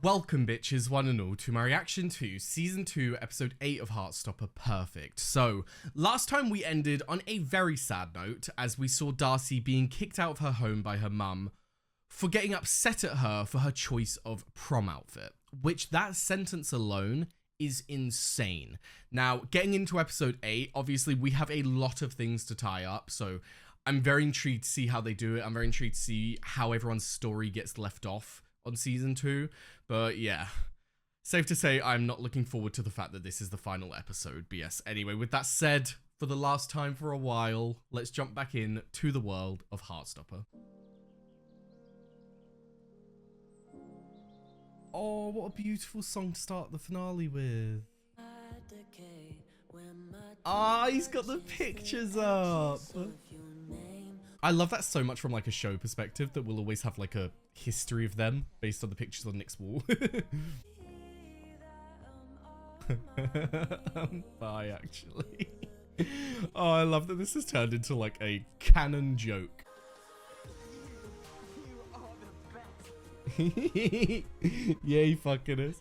Welcome bitches, one and all, to my reaction to Season 2, Episode 8 of Heartstopper Perfect. So, last time we ended on a very sad note, as we saw Darcy being kicked out of her home by her mum for getting upset at her for her choice of prom outfit, which that sentence alone is insane. Now, getting into Episode 8, obviously we have a lot of things to tie up, so I'm very intrigued to see how they do it. I'm very intrigued to see how everyone's story gets left off on Season 2, but yeah, safe to say I'm not looking forward to the fact that this is the final episode. But yes, anyway, with that said, for the last time for a while, let's jump back in to the world of Heartstopper. Oh, what a beautiful song to start the finale with. Ah, he's got the pictures up. I love that so much from like a show perspective, that we'll always have like a history of them based on the pictures on Nick's wall. Bye, actually. Oh, I love that this has turned into like a canon joke. Yeah, he fucking is.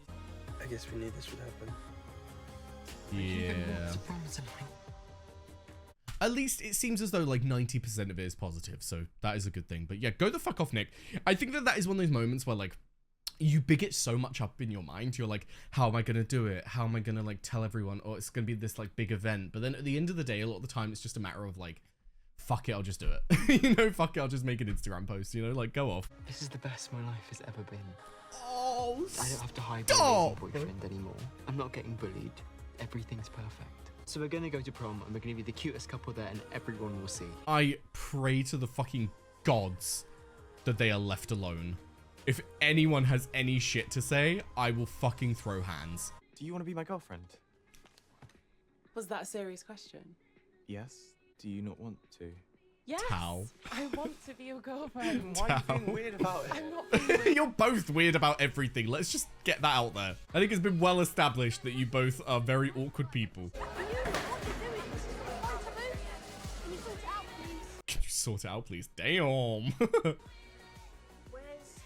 I guess we knew this would happen. Yeah. At least it seems as though like 90% of it is positive, so that is a good thing. But yeah, go the fuck off, Nick. I think that is one of those moments where like you big it so much up in your mind. You're like, how am I gonna do it? How am I gonna like tell everyone? Or it's gonna be this like big event. But then at the end of the day, a lot of the time, it's just a matter of like, fuck it, I'll just do it. You know, fuck it, I'll just make an Instagram post. You know, like go off. This is the best my life has ever been. Oh, I don't have to hide my amazing boyfriend anymore. I'm not getting bullied. Everything's perfect. So we're gonna go to prom and we're gonna be the cutest couple there and everyone will see. I pray to the fucking gods that they are left alone. If anyone has any shit to say, I will fucking throw hands. Do you want to be my girlfriend? Was that a serious question? Yes. Do you not want to? Yes. Towel. I want to be your girlfriend. Why are you being weird about it? I'm not being weird. You're both weird about everything. Let's just get that out there. I think it's been well established that you both are very awkward people. Can you sort it out, please? Damn. Where's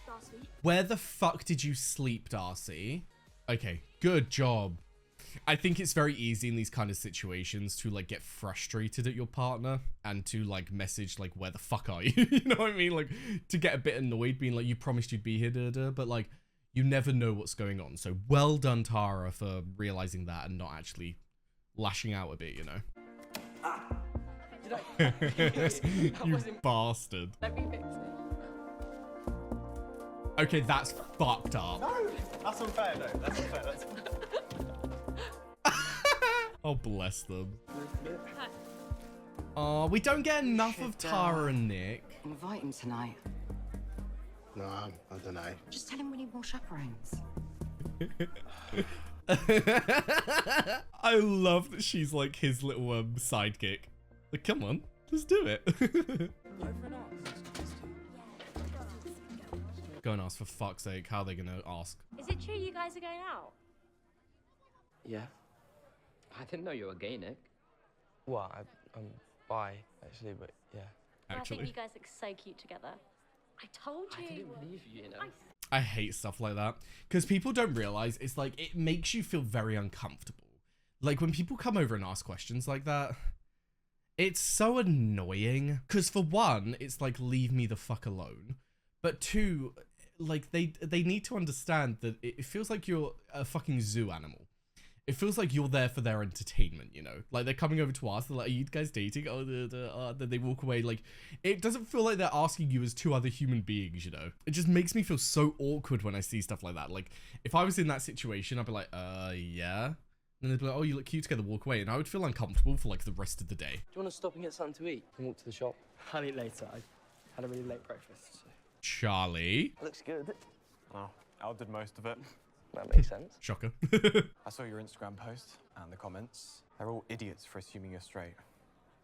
Darcy? Where the fuck did you sleep, Darcy? Okay, good job. I think it's very easy in these kind of situations to like get frustrated at your partner and to like message like, where the fuck are you? You know what I mean? Like to get a bit annoyed being like, you promised you'd be here, but like you never know what's going on. So well done, Tara, for realizing that and not actually lashing out a bit, you know? Ah, You bastard. Let me fix it. Okay, that's fucked up. No, that's unfair. No, that's unfair. That's unfair. Oh, bless them. Oh, we don't get enough of Tara and Nick. Invite him tonight. No, I don't know. Just tell him we need more chaperones. I love that she's like his little sidekick. Like, come on, let's do it. Go and ask, for fuck's sake. How are they gonna ask? Is it true you guys are going out? Yeah. I didn't know you were gay, Nick. Well, I'm bi, actually, but yeah. I Actually, think you guys look so cute together. I told you. I didn't believe you, you know. I hate stuff like that because people don't realize it's like it makes you feel very uncomfortable. Like when people come over and ask questions like that, it's so annoying. Because for one, it's like, leave me the fuck alone. But two, like they need to understand that it feels like you're a fucking zoo animal. It feels like you're there for their entertainment, you know? Like, they're coming over to us, they're like, are you guys dating? Oh, then they walk away. Like, it doesn't feel like they're asking you as two other human beings, you know? It just makes me feel so awkward when I see stuff like that. Like, if I was in that situation, I'd be like, yeah? And they'd be like, oh, you look cute together, walk away. And I would feel uncomfortable for, like, the rest of the day. Do you want to stop and get something to eat and walk to the shop? I'll eat later. I had a really late breakfast. So. Charlie. Looks good. Oh, Al did most of it. That makes sense. Shocker. I saw your Instagram post and the comments. They're all idiots for assuming you're straight.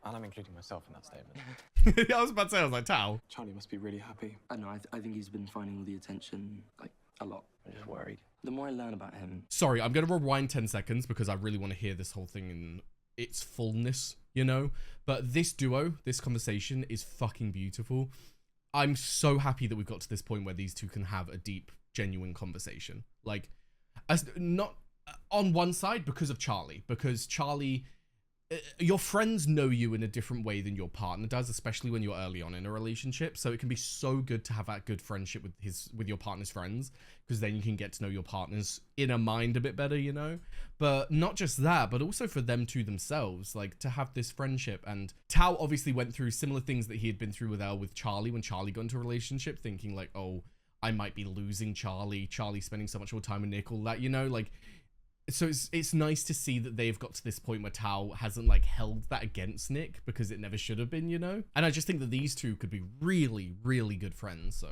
And I'm including myself in that statement. I was about to say, I was like, Tao. Charlie must be really happy. I know, I think he's been finding all the attention, like, a lot. I'm just worried. The more I learn about him... Sorry, I'm going to rewind 10 seconds because I really want to hear this whole thing in its fullness, you know? But this duo, this conversation is fucking beautiful. I'm so happy that we've got to this point where these two can have a deep genuine conversation. Like, as not on one side because of Charlie, because Charlie, your friends know you in a different way than your partner does, especially when you're early on in a relationship. So it can be so good to have that good friendship with your partner's friends, because then you can get to know your partner's inner mind a bit better, you know? But not just that, but also for them to themselves, like to have this friendship. And Tao obviously went through similar things that he had been through with Charlie when Charlie got into a relationship, thinking like, oh, I might be losing Charlie spending so much more time with Nick, all that, you know, like. So it's nice to see that they've got to this point where Tao hasn't like held that against Nick, because it never should have been, you know? And I just think that these two could be really, really good friends. So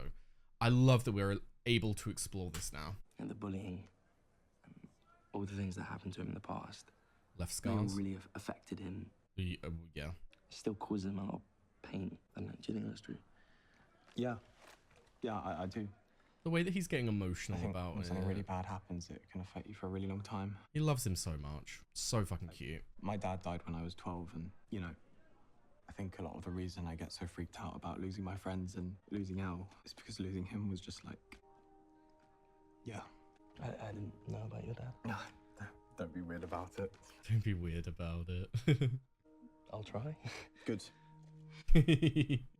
I love that we're able to explore this now. And the bullying, and all the things that happened to him in the past, Left they all scars. really affected him. Yeah. It still causes him a lot of pain. I don't know, do you think that's true? Yeah. Yeah, I do. The way that he's getting I emotional think about when it. something really bad happens, it can affect you for a really long time. He loves him so much. So fucking cute. My dad died when I was 12, and, you know, I think a lot of the reason I get so freaked out about losing my friends and losing Al is because losing him was just like, yeah. I didn't know about your dad. No, don't be weird about it. Don't be weird about it. I'll try. Good.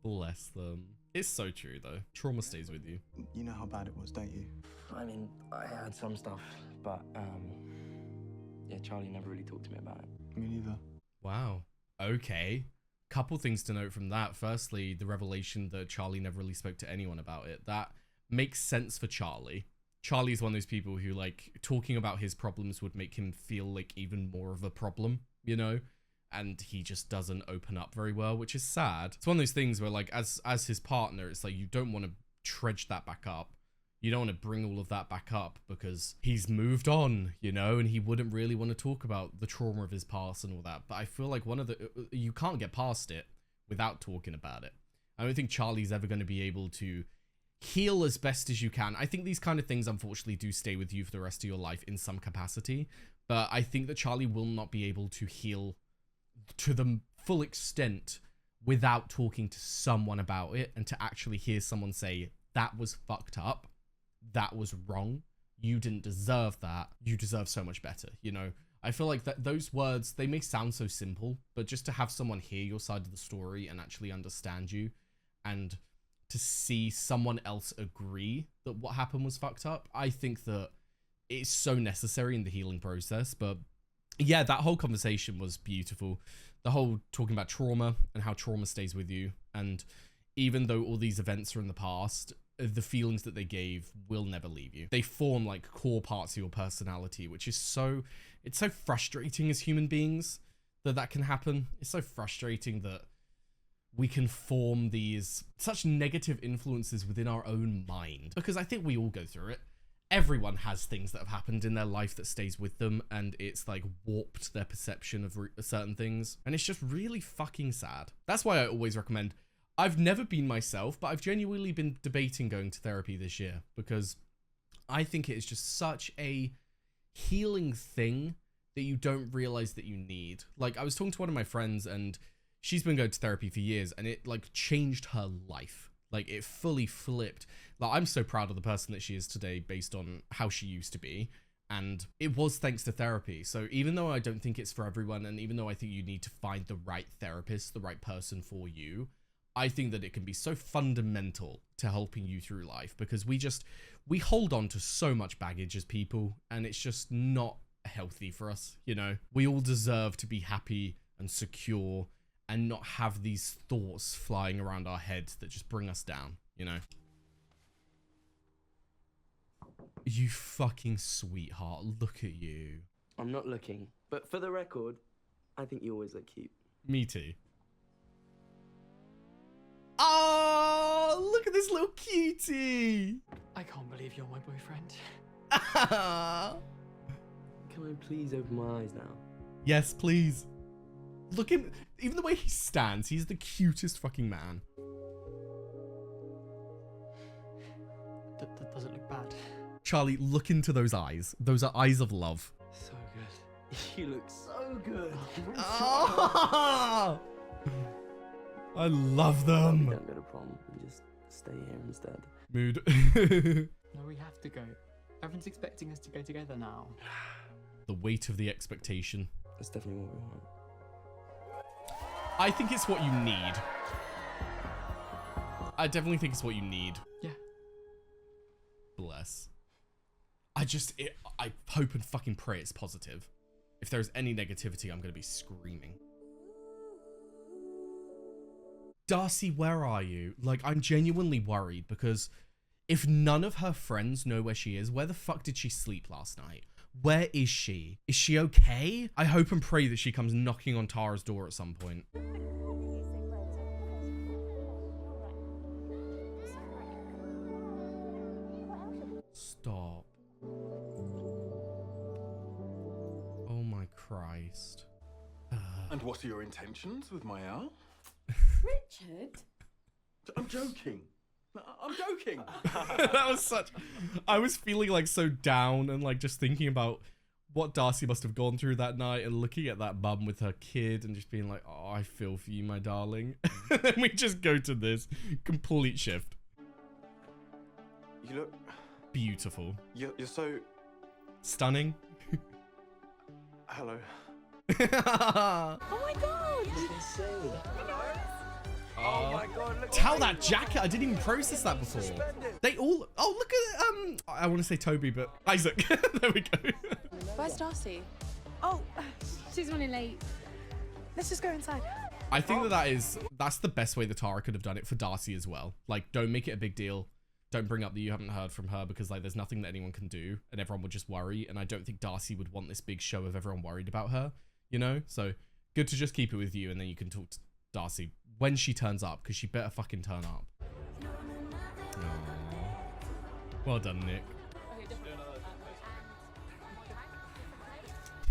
Bless them. It's so true though. Trauma stays with you. You know how bad it was, don't you? I mean, I had some stuff, but, yeah, Charlie never really talked to me about it. Me neither. Wow. Okay. Couple things to note from that. Firstly, the revelation that Charlie never really spoke to anyone about it. That makes sense for Charlie. Charlie's one of those people who, like, talking about his problems would make him feel like even more of a problem, you know? And he just doesn't open up very well, which is sad. It's one of those things where, like, as his partner, it's like you don't want to trudge that back up. You don't want to bring all of that back up because he's moved on, you know, and he wouldn't really want to talk about the trauma of his past and all that. But I feel like you can't get past it without talking about it. I don't think Charlie's ever going to be able to heal as best as you can. I think these kind of things, unfortunately, do stay with you for the rest of your life in some capacity. But I think that Charlie will not be able to heal to the full extent without talking to someone about it, and to actually hear someone say, that was fucked up, that was wrong, you didn't deserve that, you deserve so much better, you know? I feel like that those words, they may sound so simple, but just to have someone hear your side of the story and actually understand you, and to see someone else agree that what happened was fucked up, I think that it's so necessary in the healing process. But yeah, that whole conversation was beautiful. The whole talking about trauma and how trauma stays with you. And even though all these events are in the past, the feelings that they gave will never leave you. They form like core parts of your personality, which is it's so frustrating as human beings that can happen. It's so frustrating that we can form these such negative influences within our own mind, because I think we all go through it. Everyone has things that have happened in their life that stays with them, and it's like warped their perception of certain things, and it's just really fucking sad. That's why I always recommend, I've never been myself, but I've genuinely been debating going to therapy this year, because I think it is just such a healing thing that you don't realize that you need. Like, I was talking to one of my friends, and she's been going to therapy for years, and it like changed her life. Like, it fully flipped. Like, I'm so proud of the person that she is today based on how she used to be. And it was thanks to therapy. So even though I don't think it's for everyone, and even though I think you need to find the right therapist, the right person for you, I think that it can be so fundamental to helping you through life, because we hold on to so much baggage as people, and it's just not healthy for us, you know? We all deserve to be happy and secure and not have these thoughts flying around our heads that just bring us down, you know? You fucking sweetheart, look at you. I'm not looking, but for the record, I think you always look cute. Me too. Oh, look at this little cutie. I can't believe you're my boyfriend. Can I please open my eyes now? Yes, please. Look at him. Even the way he stands, he's the cutest fucking man. Does it look bad? Charlie, look into those eyes. Those are eyes of love. So good. You look so good. Oh, I love We them. don't go to prom. We just stay here instead. Mood. No, we have to go. Everyone's expecting us to go together now. The weight of the expectation. That's definitely what we want. I think it's what you need. I definitely think it's what you need. Yeah. Bless. I hope and fucking pray it's positive. If there's any negativity, I'm gonna be screaming. Darcy, where are you? Like, I'm genuinely worried because if none of her friends know where she is, where the fuck did she sleep last night? Where is she? Is she okay? I hope and pray that she comes knocking on Tara's door at some point. Stop. Oh my Christ. And what are your intentions with my hour? Richard? I'm joking. I'm joking. That was such... I was feeling like so down and like just thinking about what Darcy must have gone through that night and looking at that mum with her kid and just being like, oh, I feel for you, my darling. And then we just go to this complete shift. You look... Beautiful. You're so... Stunning. Hello. Oh my god! Oh my god, look Tell that jacket. I didn't even process that before. They all... Oh, look at... I want to say Toby, but Isaac. There we go. Where's Darcy? Oh, she's running late. Let's just go inside. I think that's the best way that Tara could have done it for Darcy as well. Like, don't make it a big deal. Don't bring up that you haven't heard from her because like there's nothing that anyone can do and everyone would just worry. And I don't think Darcy would want this big show of everyone worried about her, you know? So good to just keep it with you and then you can talk to Darcy when she turns up because she better fucking turn up. Aww. Well done, Nick.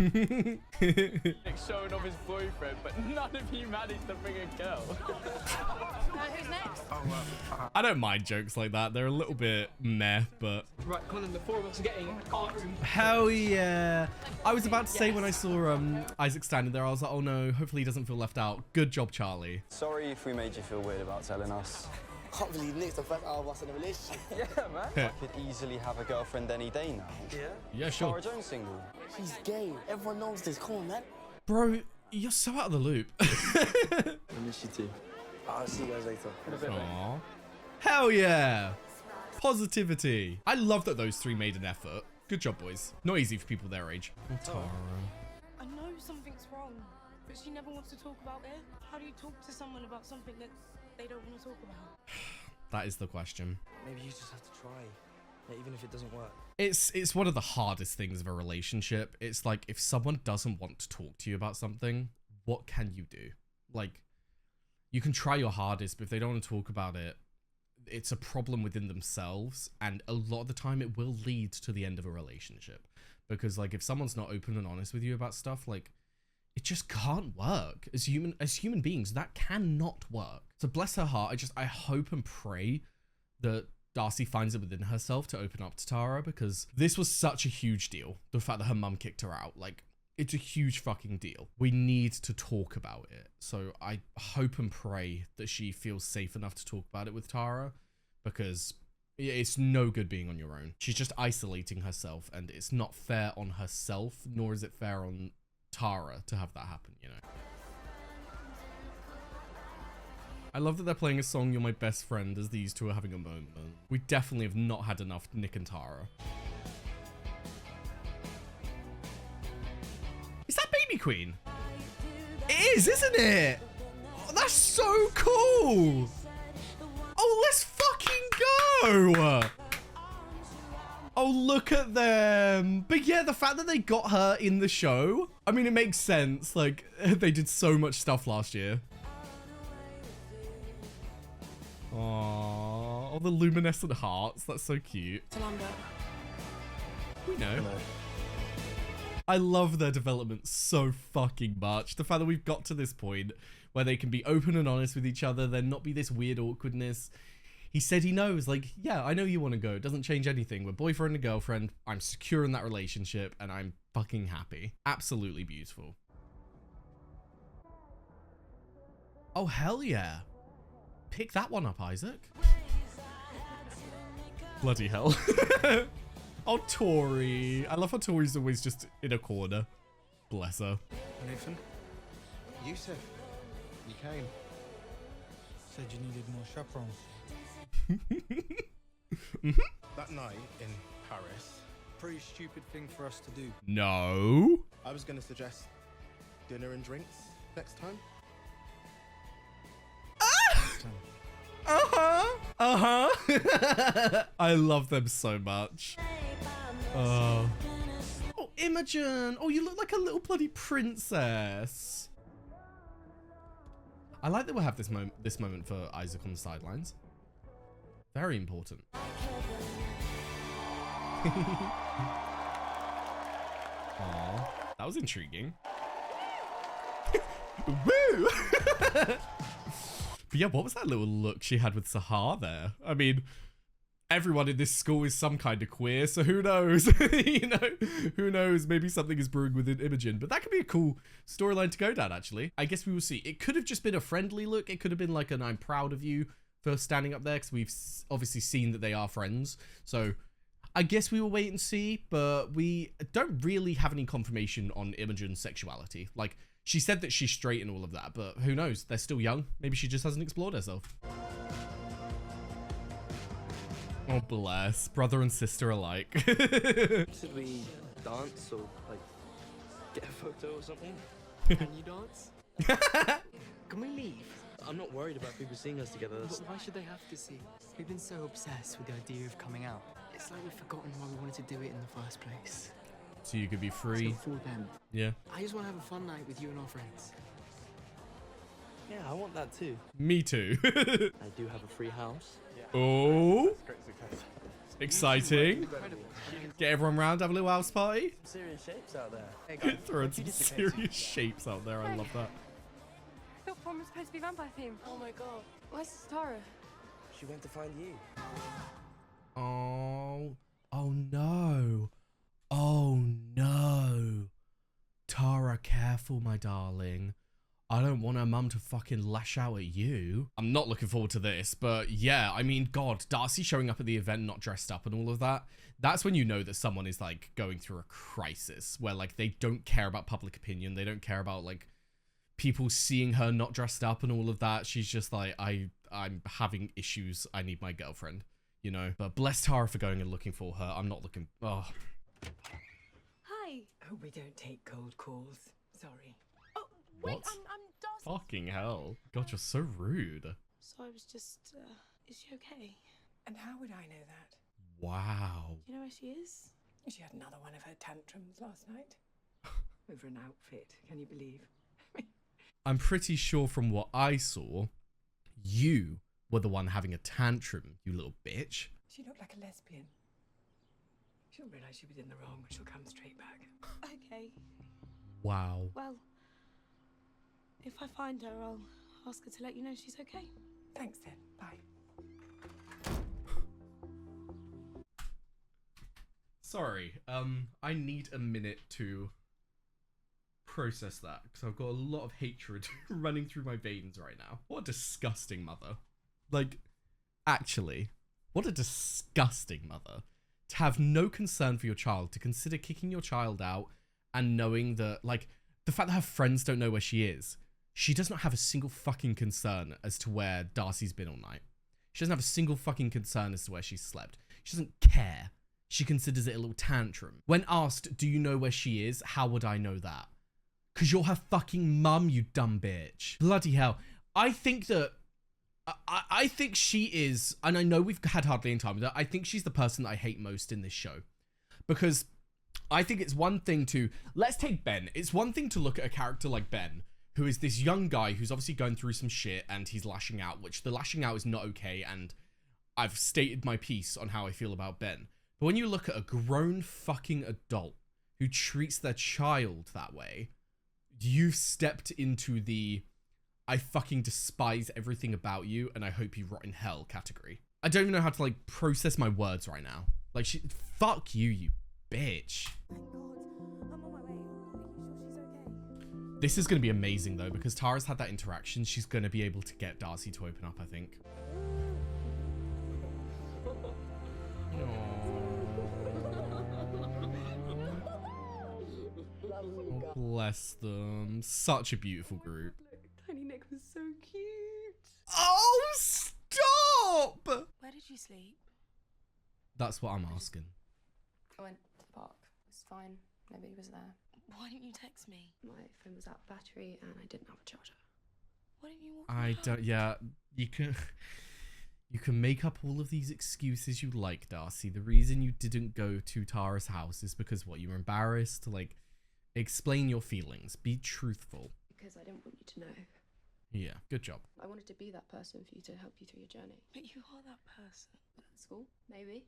Nick's showing off his boyfriend, but none of you managed to bring a girl. Who's next? I don't mind jokes like that. They're a little bit meh, but... Right, Colin, the four of us are getting art. Hell yeah. I was about to say when I saw Isaac standing there, I was like, oh no, hopefully he doesn't feel left out. Good job, Charlie. Sorry if we made you feel weird about telling us. Can't believe Nick's the first out of us in a relationship. Yeah, man. I could easily have a girlfriend any day now. Yeah? Yeah, sure. Tara Jones single. She's gay. Everyone knows this. Come on, man. Bro, you're so out of the loop. I miss you too. I'll see you guys later. Aww. Hell yeah. Positivity. I love that those three made an effort. Good job, boys. Not easy for people their age. Tara. I know something's wrong, but she never wants to talk about it. How do you talk to someone about something that they don't want to talk about? That is the question. Maybe you just have to try, even if it doesn't work. It's one of the hardest things of a relationship. It's like if someone doesn't want to talk to you about something, what can you do? Like, you can try your hardest, but if they don't want to talk about it, it's a problem within themselves. And a lot of the time it will lead to the end of a relationship. Because like if someone's not open and honest with you about stuff, like it just can't work. As human beings, that cannot work. So bless her heart. I hope and pray that Darcy finds it within herself to open up to Tara, because this was such a huge deal. The fact that her mum kicked her out, like, it's a huge fucking deal. We need to talk about it. So I hope and pray that she feels safe enough to talk about it with Tara, because it's no good being on your own. She's just isolating herself, and it's not fair on herself, nor is it fair on Tara to have that happen, you know? I love that they're playing a song, You're My Best Friend, as these two are having a moment. We definitely have not had enough Nick and Tara. Is that Baby Queen? It is, isn't it? Oh, that's so cool. Oh, let's fucking go. Oh, look at them. But yeah, the fact that they got her in the show, I mean, it makes sense. Like, they did so much stuff last year. Aww, all the luminescent hearts. That's so cute. We know. I love their development so fucking much. The fact that we've got to this point where they can be open and honest with each other, there not be this weird awkwardness. He said he knows, like, yeah, I know you want to go. It doesn't change anything. We're boyfriend and girlfriend. I'm secure in that relationship and I'm fucking happy. Absolutely beautiful. Oh, hell yeah. Pick that one up, Isaac. Bloody hell. Oh, Tori. I love how Tori's always just in a corner. Bless her. Nathan? Yusuf? You came. Said you needed more chaperones. That night in Paris, pretty stupid thing for us to do. No. I was going to suggest dinner and drinks next time. I love them so much. Oh, Imogen. Oh, you look like a little bloody princess. I like that we'll have this moment for Isaac on the sidelines. Very important. Aww, that was intriguing. Woo! But yeah, what was that little look she had with Sahar there? I mean, everyone in this school is some kind of queer, so who knows? You know, who knows? Maybe something is brewing within Imogen, but that could be a cool storyline to go down, actually. I guess we will see. It could have just been a friendly look. It could have been like an I'm proud of you for standing up there, because we've obviously seen that they are friends. So I guess we will wait and see, but we don't really have any confirmation on Imogen's sexuality. Like, she said that she's straight and all of that, but who knows? They're still young. Maybe she just hasn't explored herself. Oh, bless. Brother and sister alike. Should we dance or, like, get a photo or something? Can you dance? Can we leave? I'm not worried about people seeing us together. But why should they have to see? We've been so obsessed with the idea of coming out. It's like we've forgotten why we wanted to do it in the first place. So you could be free. So for them. Yeah. I just want to have a fun night with you and our friends. Yeah, I want that too. Me too. I do have a free house. Oh. Exciting. Get everyone round, have a little house party. Some serious shapes out there. Throwing some serious shapes out there. I love that. I thought prom was supposed to be vampire theme. Oh my god. Where's Tara? She went to find you. Oh. Oh no. Oh no. Tara, careful, my darling. I don't want her mum to fucking lash out at you. I'm not looking forward to this, but yeah, I mean, God, Darcy showing up at the event not dressed up and all of that, that's when you know that someone is like going through a crisis where like they don't care about public opinion. They don't care about like people seeing her not dressed up and all of that. She's just like, I'm having issues. I need my girlfriend, you know? But bless Tara for going and looking for her. I'm not looking, oh. Hi. Hope we don't take cold calls. Sorry. Oh, wait, What? I'm Darcy. Fucking hell. God, you're so rude. So I was just, is she okay? And how would I know that? Wow. Do you know where she is? She had another one of her tantrums last night. Over an outfit, can you believe? I'm pretty sure from what I saw, you were the one having a tantrum, you little bitch. She looked like a lesbian. She'll realise she was in the wrong, but she'll come straight back. Okay. Wow. Well, if I find her, I'll ask her to let you know she's okay. Thanks then. Bye. Sorry, I need a minute to process that because I've got a lot of hatred running through my veins right now. What a disgusting mother. Like, actually, what a disgusting mother. To have no concern for your child, to consider kicking your child out and knowing that, like, the fact that her friends don't know where she is. She does not have a single fucking concern as to where Darcy's been all night. She doesn't have a single fucking concern as to where she's slept. She doesn't care. She considers it a little tantrum. When asked, do you know where she is? How would I know that? Because you're her fucking mum, you dumb bitch. Bloody hell. I think that... I think she is... And I know we've had hardly any time with her. I think she's the person that I hate most in this show. Because I think it's one thing to... Let's take Ben. It's one thing to look at a character like Ben, who is this young guy who's obviously going through some shit and he's lashing out, which the lashing out is not okay, and I've stated my piece on how I feel about Ben. But when you look at a grown fucking adult who treats their child that way, you've stepped into the I fucking despise everything about you and I hope you rot in hell category. I don't even know how to like process my words right now. Like, fuck you, you bitch. Thank God. I'm on my way. Are you sure she's okay? This is going to be amazing though, because Tara's had that interaction. She's going to be able to get Darcy to open up, I think. Oh, bless them. Such a beautiful group. Look, Tiny Nick was so cute. Oh, stop! Where did you sleep? That's what I'm asking. I went to the park. It was fine. Nobody was there. Why didn't you text me? My phone was out of battery and I didn't have a charger. Why didn't you walk me home? Yeah, you can make up all of these excuses you like, Darcy. The reason you didn't go to Tara's house is because what, you were embarrassed? Like, explain your feelings. Be truthful. Because I didn't want you to know. Yeah, good job. I wanted to be that person for you to help you through your journey. But you are that person. At school, maybe.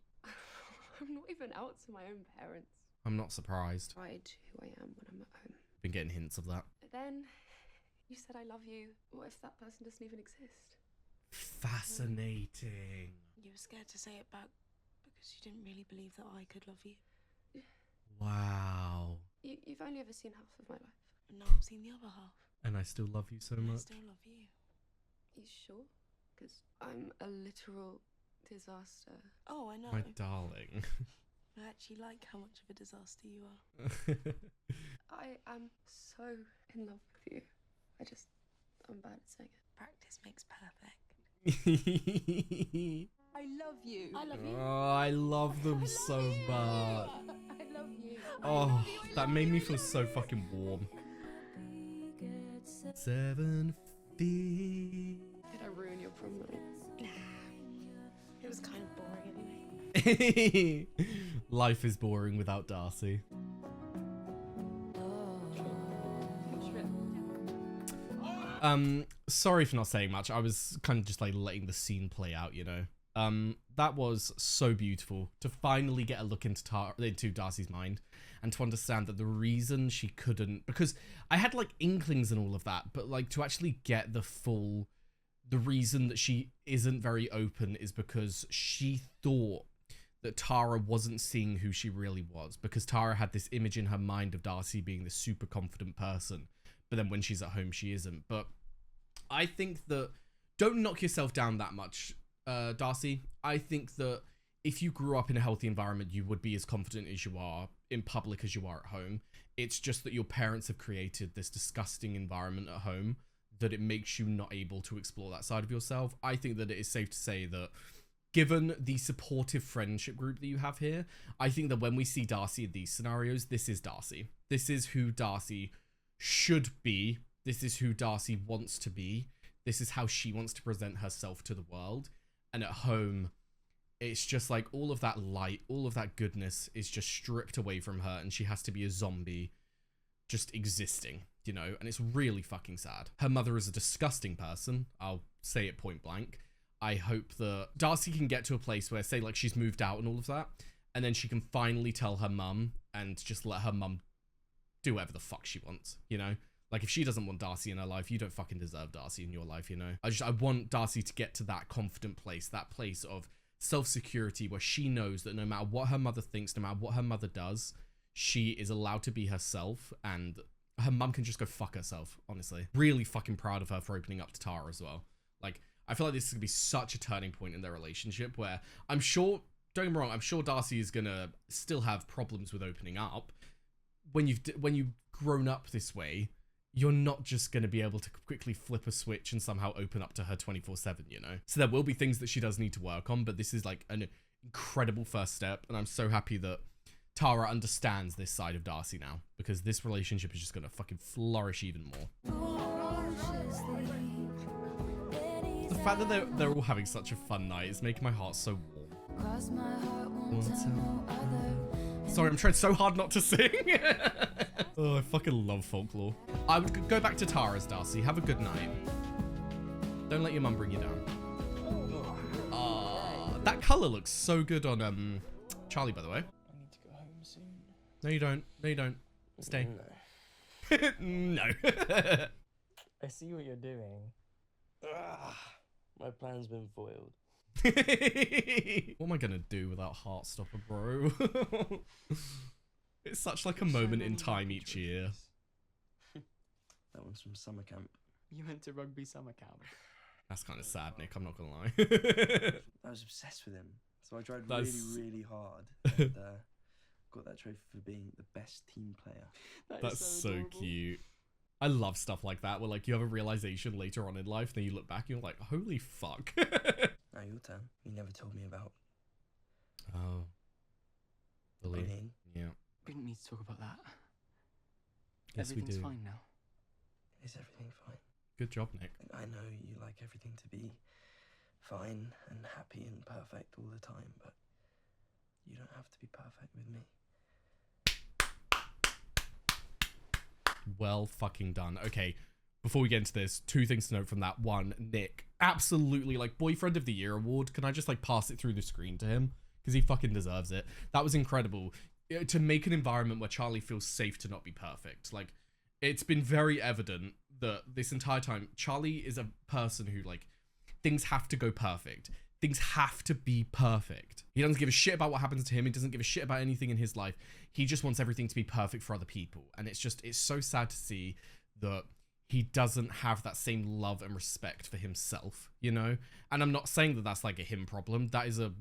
I'm not even out to my own parents. I'm not surprised. Pride who I am when I'm at home. Been getting hints of that. But then you said I love you. What if that person doesn't even exist? Fascinating. You were scared to say it back because you didn't really believe that I could love you. Wow. You've only ever seen half of my life. And now I've seen the other half. And I still love you so I much. still love you. You sure? Because I'm a literal disaster. Oh, I know. My darling. I actually like how much of a disaster you are. I am so in love with you. I'm bad at saying it. Practice makes perfect. I love you. I love you. Oh, I love them so much. I love you. Oh, that made me feel so fucking warm. 7 feet. Did I ruin your prom night? It was kind of boring anyway. Life is boring without Darcy. Sorry for not saying much. I was kind of just like letting the scene play out, you know. That was so beautiful to finally get a look into Darcy's mind and to understand that the reason she couldn't, because I had like inklings and all of that, but like to actually get the reason that she isn't very open is because she thought that Tara wasn't seeing who she really was, because Tara had this image in her mind of Darcy being this super confident person, but then when she's at home she isn't. But I think that don't knock yourself down that much, Darcy. I think that if you grew up in a healthy environment, you would be as confident as you are in public as you are at home. It's just that your parents have created this disgusting environment at home that it makes you not able to explore that side of yourself. I think that it is safe to say that given the supportive friendship group that you have here, I think that when we see Darcy in these scenarios, this is Darcy. This is who Darcy should be. This is who Darcy wants to be. This is how she wants to present herself to the world. And at home, it's just like all of that light, all of that goodness is just stripped away from her, and she has to be a zombie just existing, you know? And it's really fucking sad. Her mother is a disgusting person. I'll say it point blank. I hope that Darcy can get to a place where, say, like, she's moved out and all of that, and then she can finally tell her mum and just let her mum do whatever the fuck she wants, you know? Like, if she doesn't want Darcy in her life, you don't fucking deserve Darcy in your life, you know? I want Darcy to get to that confident place, that place of self-security where she knows that no matter what her mother thinks, no matter what her mother does, she is allowed to be herself, and her mum can just go fuck herself, honestly. Really fucking proud of her for opening up to Tara as well. Like, I feel like this is gonna be such a turning point in their relationship where I'm sure, don't get me wrong, I'm sure Darcy is gonna still have problems with opening up. When you've grown up this way, you're not just going to be able to quickly flip a switch and somehow open up to her 24/7, you know? So there will be things that she does need to work on, but this is like an incredible first step, and I'm so happy that Tara understands this side of Darcy now, because this relationship is just going to fucking flourish even more. The fact that they're all having such a fun night is making my heart so warm. Sorry, I'm trying so hard not to sing. Oh, I fucking love folklore. I would go back to Tara's, Darcy. Have a good night. Don't let your mum bring you down. That colour looks so good on Charlie, by the way. I need to go home soon. No, you don't. No, you don't. Stay. No. No. I see what you're doing. My plan's been foiled. What am I gonna do without Heartstopper, bro? It's such like a moment in time each year. That one's from summer camp. You went to rugby summer camp. That's kind of sad, Nick. I'm not gonna lie. I was obsessed with him. So I tried That's- really hard. And, got that trophy for being the best team player. That's so cute. I love stuff like that, where like you have a realization later on in life, then you look back and you're like, holy fuck. Now your turn. You never told me about Oh. Bullying. bullying. Yeah. We didn't need to talk about that. Yes, we Everything's do. fine now. Is everything fine? Good job, Nick. I know you like everything to be fine and happy and perfect all the time, but you don't have to be perfect with me. Well fucking done. Okay, before we get into this, two things to note from that. One, Nick, absolutely, like, Boyfriend of the Year award. Can I just, like, pass it through the screen to him? Because he fucking deserves it. That was incredible. To make an environment where Charlie feels safe to not be perfect. Like, it's been very evident that this entire time, Charlie is a person who, like, things have to go perfect. Things have to be perfect. He doesn't give a shit about what happens to him. He doesn't give a shit about anything in his life. He just wants everything to be perfect for other people. And it's so sad to see that he doesn't have that same love and respect for himself, you know? And I'm not saying that that's like a him problem. That is a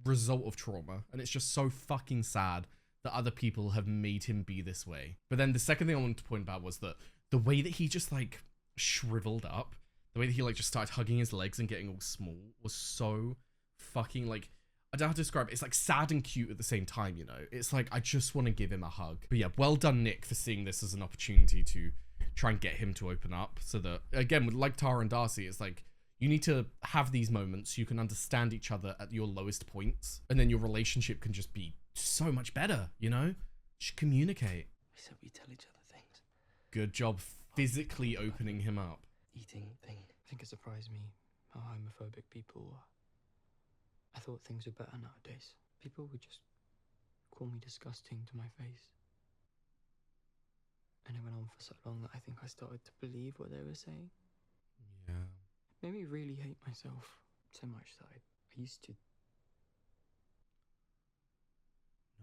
result of trauma. And it's just so fucking sad that other people have made him be this way. But then the second thing I wanted to point out was that the way that he just like shriveled up, the way that he like just started hugging his legs and getting all small was so fucking like, I don't know how to describe it. It's like sad and cute at the same time, you know? It's like, I just want to give him a hug. But yeah, well done, Nick, for seeing this as an opportunity to try and get him to open up. So that, again, with like Tara and Darcy, it's like, you need to have these moments so you can understand each other at your lowest points. And then your relationship can just be so much better, you know? Just communicate. We said we tell each other things. Good job physically opening him up. Eating thing. I think it surprised me how homophobic people are. I thought things were better nowadays. People would just call me disgusting to my face. And it went on for so long that I think I started to believe what they were saying. Yeah. Made me really hate myself so much that I used to.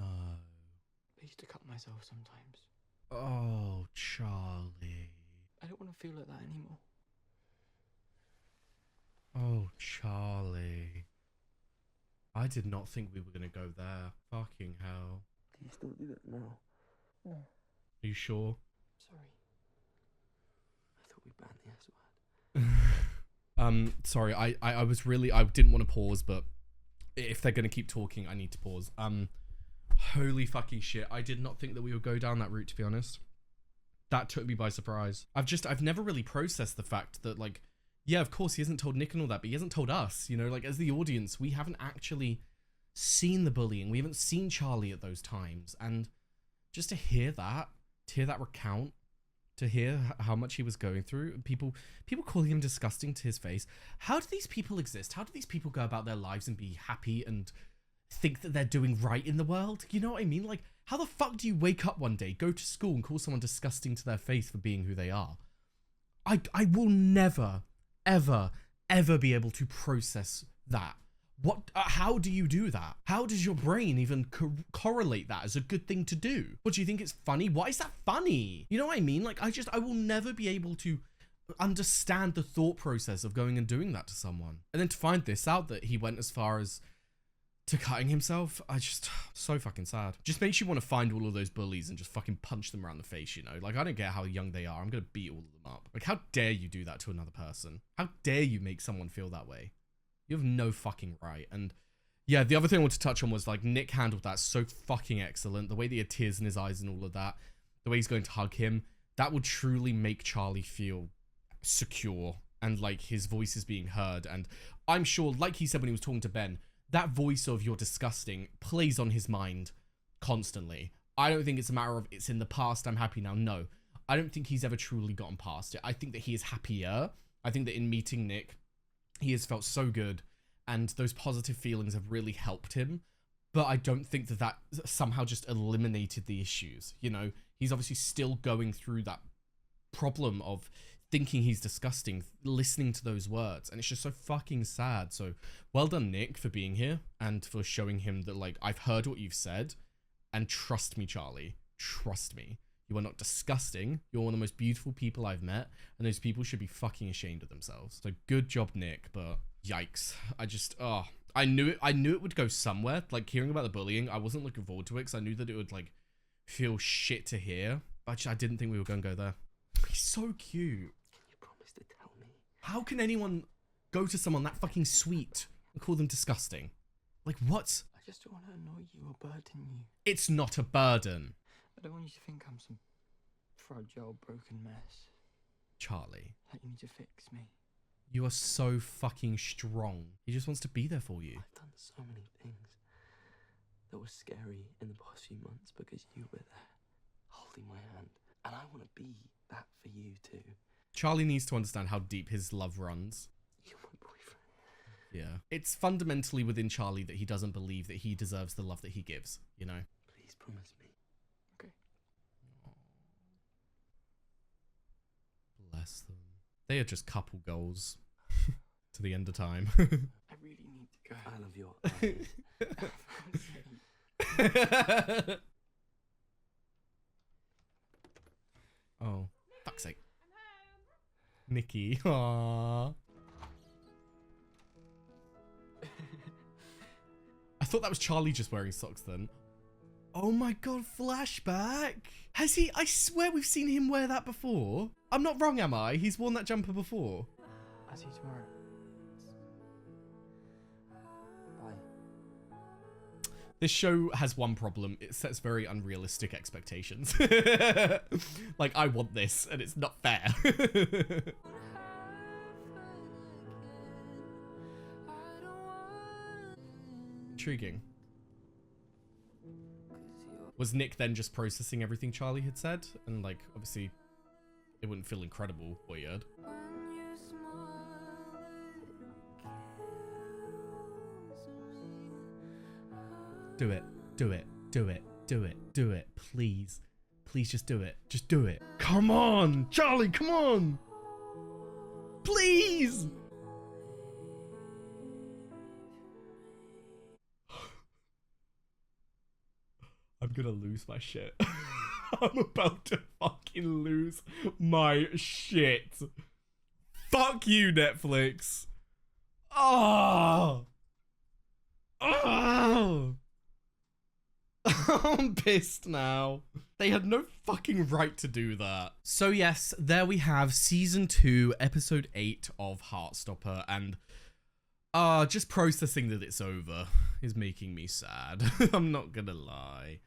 No. I used to cut myself sometimes. Oh, Charlie. I don't want to feel like that anymore. Oh, Charlie. I did not think we were going to go there. Fucking hell. Do you still do that now? No. Are you sure? Sorry. I thought we banned the S word. Sorry, I was really, I didn't want to pause, but if they're going to keep talking, I need to pause. Holy fucking shit. I did not think that we would go down that route, to be honest. That took me by surprise. I've never really processed the fact that, like, yeah, of course he hasn't told Nick and all that, but he hasn't told us, you know, like, as the audience, we haven't actually seen the bullying. We haven't seen Charlie at those times. And just to hear that recount, to hear how much he was going through, people calling him disgusting to his face. How do these people exist? How do these people go about their lives and be happy and think that they're doing right in the world? You know what I mean? Like, how the fuck do you wake up one day, go to school and call someone disgusting to their face for being who they are? I will never, ever, ever be able to process that. What? How do you do that? How does your brain even correlate that as a good thing to do? What, do you think it's funny? Why is that funny? You know what I mean? Like, I will never be able to understand the thought process of going and doing that to someone. And then to find this out, that he went as far as to cutting himself, so fucking sad. Just makes you want to find all of those bullies and just fucking punch them around the face, you know? Like, I don't care how young they are. I'm gonna beat all of them up. Like, how dare you do that to another person? How dare you make someone feel that way? You have no fucking right. And yeah, the other thing I want to touch on was, like, Nick handled that so fucking excellent. The way that he had tears in his eyes and all of that, the way he's going to hug him, that would truly make Charlie feel secure and like his voice is being heard. And I'm sure, like he said when he was talking to Ben, that voice of "you're disgusting" plays on his mind constantly. I don't think it's a matter of it's in the past, I'm happy now. No, I don't think he's ever truly gotten past it. I think that he is happier. I think that in meeting Nick, he has felt so good, and those positive feelings have really helped him. But I don't think that that somehow just eliminated the issues. You know, he's obviously still going through that problem of thinking he's disgusting, listening to those words, and it's just so fucking sad. So well done, Nick, for being here and for showing him that, like, I've heard what you've said, and trust me, Charlie, trust me. You are not disgusting. You're one of the most beautiful people I've met, and those people should be fucking ashamed of themselves. So good job, Nick, but yikes. I knew it would go somewhere. Like, hearing about the bullying, I wasn't looking forward to it because I knew that it would, like, feel shit to hear. But I didn't think we were going to go there. He's so cute. Can you promise to tell me? How can anyone go to someone that fucking sweet and call them disgusting? Like, what? I just don't want to annoy you or burden you. It's not a burden. I don't want you to think I'm some fragile, broken mess. Charlie. Like you need to fix me. You are so fucking strong. He just wants to be there for you. I've done so many things that were scary in the past few months because you were there, holding my hand. And I want to be that for you too. Charlie needs to understand how deep his love runs. You're my boyfriend. Yeah. It's fundamentally within Charlie that he doesn't believe that he deserves the love that he gives, you know? Please promise me. Okay. Bless them. They are just couple goals to the end of time. I really need to go. I love your eyes. Oh, fuck's sake. Nikki. Aww. I thought that was Charlie just wearing socks then. Oh my god, flashback. Has he? I swear we've seen him wear that before. I'm not wrong, am I? He's worn that jumper before. I'll see you tomorrow. Bye. This show has one problem. It sets very unrealistic expectations. Like, I want this, and it's not fair. Intriguing. Was Nick then just processing everything Charlie had said? And, like, obviously, it wouldn't feel incredible what he heard. Do it. Do it. Do it. Do it. Do it. Please. Please just do it. Just do it. Come on! Charlie, come on! Please! I'm gonna lose my shit. I'm about to fucking lose my shit. Fuck you, Netflix. Oh! Oh! I'm pissed now. They had no fucking right to do that. So yes, there we have season 2, episode 8 of Heartstopper, and just processing that it's over is making me sad. I'm not gonna lie.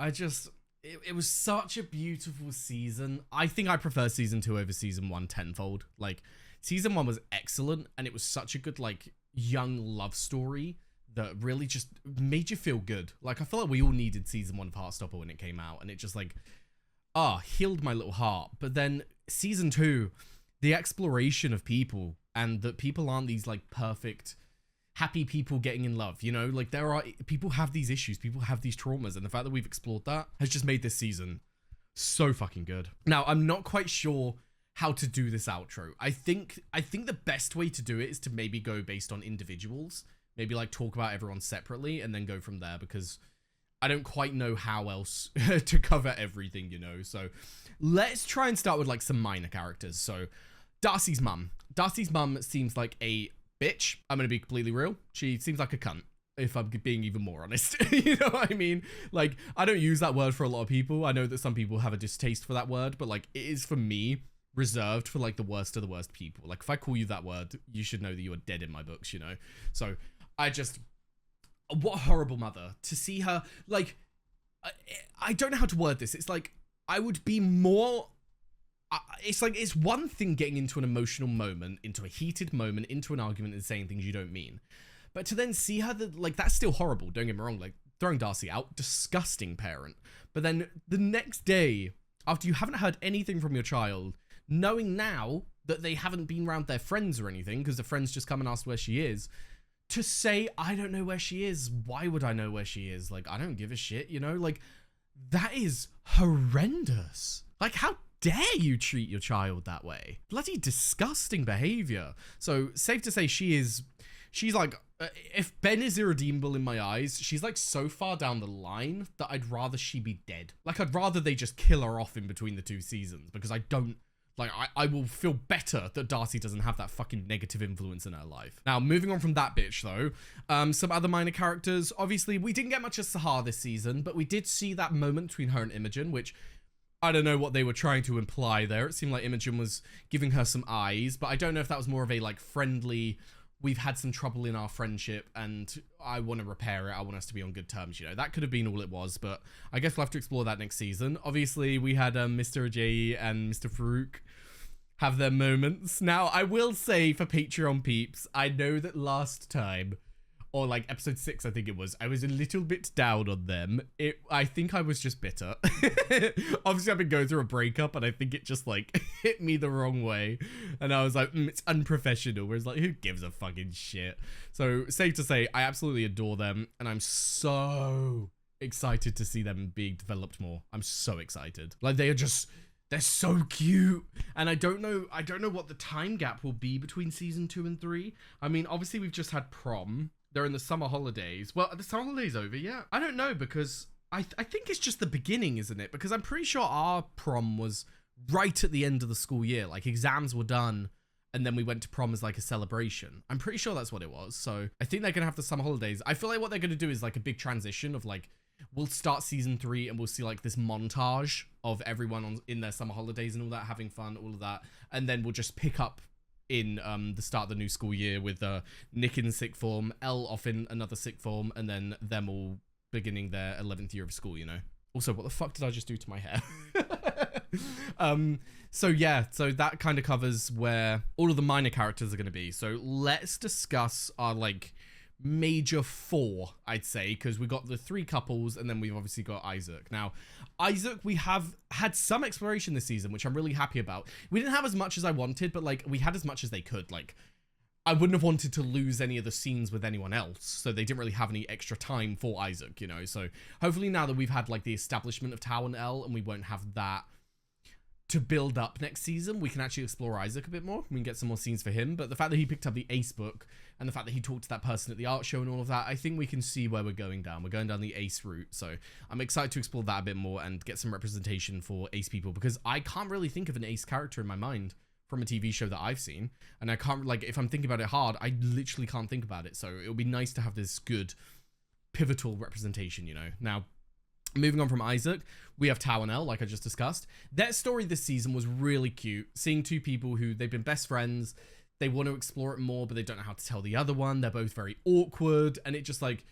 It was such a beautiful season. I think I prefer season 2 over season 1 tenfold. Like, season 1 was excellent, and it was such a good, like, young love story that really just made you feel good. Like, I feel like we all needed season 1 of Heartstopper when it came out, and it just, like, healed my little heart. But then season 2, the exploration of people, and that people aren't these, like, perfect, happy people getting in love, you know? Like, people have these issues, people have these traumas, and the fact that we've explored that has just made this season so fucking good. Now, I'm not quite sure how to do this outro. I think the best way to do it is to maybe go based on individuals. Maybe, like, talk about everyone separately and then go from there, because I don't quite know how else to cover everything, you know? So let's try and start with, like, some minor characters. So Darcy's mum. Darcy's mum seems like a bitch. I'm gonna be completely real. She seems like a cunt, if I'm being even more honest. You know what I mean? Like, I don't use that word for a lot of people. I know that some people have a distaste for that word, but, like, it is, for me, reserved for, like, the worst of the worst people. Like, if I call you that word, you should know that you are dead in my books, you know? So what a horrible mother. To see her, like, I don't know how to word this. It's like, I would be more, it's like, it's one thing getting into an emotional moment, into a heated moment, into an argument and saying things you don't mean. But to then see her, like, that's still horrible, don't get me wrong. Like, throwing Darcy out, disgusting parent. But then the next day, after you haven't heard anything from your child, knowing now that they haven't been around their friends or anything, because the friends just come and ask where she is, to say, I don't know where she is. Why would I know where she is? Like, I don't give a shit, you know? Like, that is horrendous. Like, how dare you treat your child that way? Bloody disgusting behavior. So, safe to say she's like, if Ben is irredeemable in my eyes, she's like so far down the line that I'd rather she be dead. Like, I'd rather they just kill her off in between the 2 seasons, because I don't Like, I will feel better that Darcy doesn't have that fucking negative influence in her life. Now, moving on from that bitch, though, some other minor characters. Obviously, we didn't get much of Sahar this season, but we did see that moment between her and Imogen, which I don't know what they were trying to imply there. It seemed like Imogen was giving her some eyes, but I don't know if that was more of a, like, friendly, we've had some trouble in our friendship and I want to repair it. I want us to be on good terms, you know. That could have been all it was, but I guess we'll have to explore that next season. Obviously, we had Mr. Ajayi and Mr. Farouk have their moments. Now, I will say for Patreon peeps, I know that last time, or like episode 6, I think it was, I was a little bit down on them. I think I was just bitter. Obviously, I've been going through a breakup and I think it just like hit me the wrong way. And I was like, it's unprofessional. Whereas like, who gives a fucking shit? So safe to say, I absolutely adore them. And I'm so excited to see them being developed more. I'm so excited. Like they're so cute. And I don't know what the time gap will be between season 2 and 3. I mean, obviously we've just had prom. They're in the summer holidays. Well, are the summer holidays over yet? I don't know because I think it's just the beginning, isn't it? Because I'm pretty sure our prom was right at the end of the school year. Like exams were done and then we went to prom as like a celebration. I'm pretty sure that's what it was. So I think they're going to have the summer holidays. I feel like what they're going to do is like a big transition of like, we'll start season 3 and we'll see like this montage of everyone in their summer holidays and all that, having fun, all of that. And then we'll just pick up in the start of the new school year with Nick in sixth form, Elle off in another sixth form, and then them all beginning their 11th year of school, you know. Also, what the fuck did I just do to my hair? So yeah, so that kind of covers where all of the minor characters are going to be. So let's discuss our like major 4, I'd say, because we got the 3 couples and then we've obviously got Isaac. Now, Isaac, we have had some exploration this season, which I'm really happy about. We didn't have as much as I wanted, but like we had as much as they could. Like I wouldn't have wanted to lose any of the scenes with anyone else, so they didn't really have any extra time for Isaac, you know. So hopefully now that we've had like the establishment of Tao and Elle and we won't have that to build up next season, we can actually explore Isaac a bit more. We can get some more scenes for him. But the fact that he picked up the Ace book and the fact that he talked to that person at the art show and all of that, I think we can see where we're going down. We're going down the Ace route. So I'm excited to explore that a bit more and get some representation for Ace people, because I can't really think of an Ace character in my mind from a TV show that I've seen. And I can't, like, if I'm thinking about it hard, I literally can't think about it. So it'll be nice to have this good pivotal representation, you know. Now, moving on from Isaac, we have Tao and Elle, like I just discussed. Their story this season was really cute. Seeing 2 people who, they've been best friends, they want to explore it more, but they don't know how to tell the other one. They're both very awkward, and it just like,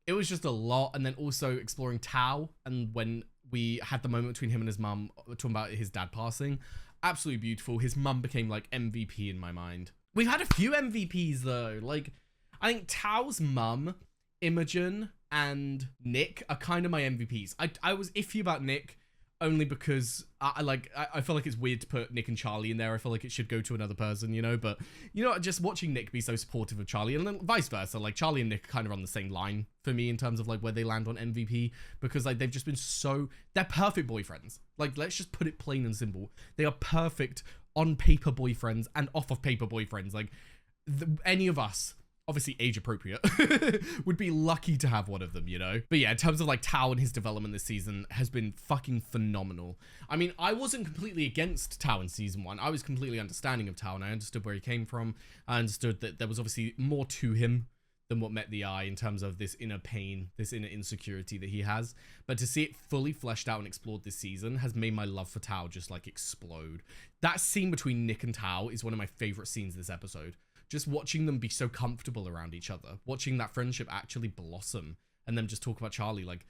it was just a lot. And then also exploring Tao, and when we had the moment between him and his mum, talking about his dad passing, absolutely beautiful. His mum became like MVP in my mind. We've had a few MVPs though. Like, I think Tao's mum, Imogen, and Nick are kind of my MVPs. I was iffy about Nick only because I feel like it's weird to put Nick and Charlie in there. I feel like it should go to another person, you know, but you know, just watching Nick be so supportive of Charlie, and then vice versa, like Charlie and Nick are kind of on the same line for me in terms of like where they land on MVP, because like they've just been they're perfect boyfriends. Like, let's just put it plain and simple. They are perfect on paper boyfriends and off of paper boyfriends. Like any of us, obviously age appropriate, would be lucky to have one of them, you know? But yeah, in terms of like Tao and his development this season has been fucking phenomenal. I mean, I wasn't completely against Tao in season 1. I was completely understanding of Tao, and I understood where he came from. I understood that there was obviously more to him than what met the eye in terms of this inner pain, this inner insecurity that he has. But to see it fully fleshed out and explored this season has made my love for Tao just like explode. That scene between Nick and Tao is one of my favorite scenes this episode. Just watching them be so comfortable around each other, watching that friendship actually blossom, and them just talk about Charlie, like,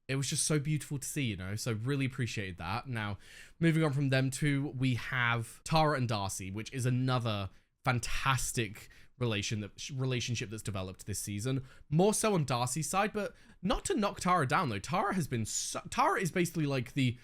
it was just so beautiful to see, you know? So really appreciated that. Now, moving on from them two, we have Tara and Darcy, which is another fantastic relationship that's developed this season. More so on Darcy's side, but not to knock Tara down, though. Tara is basically like the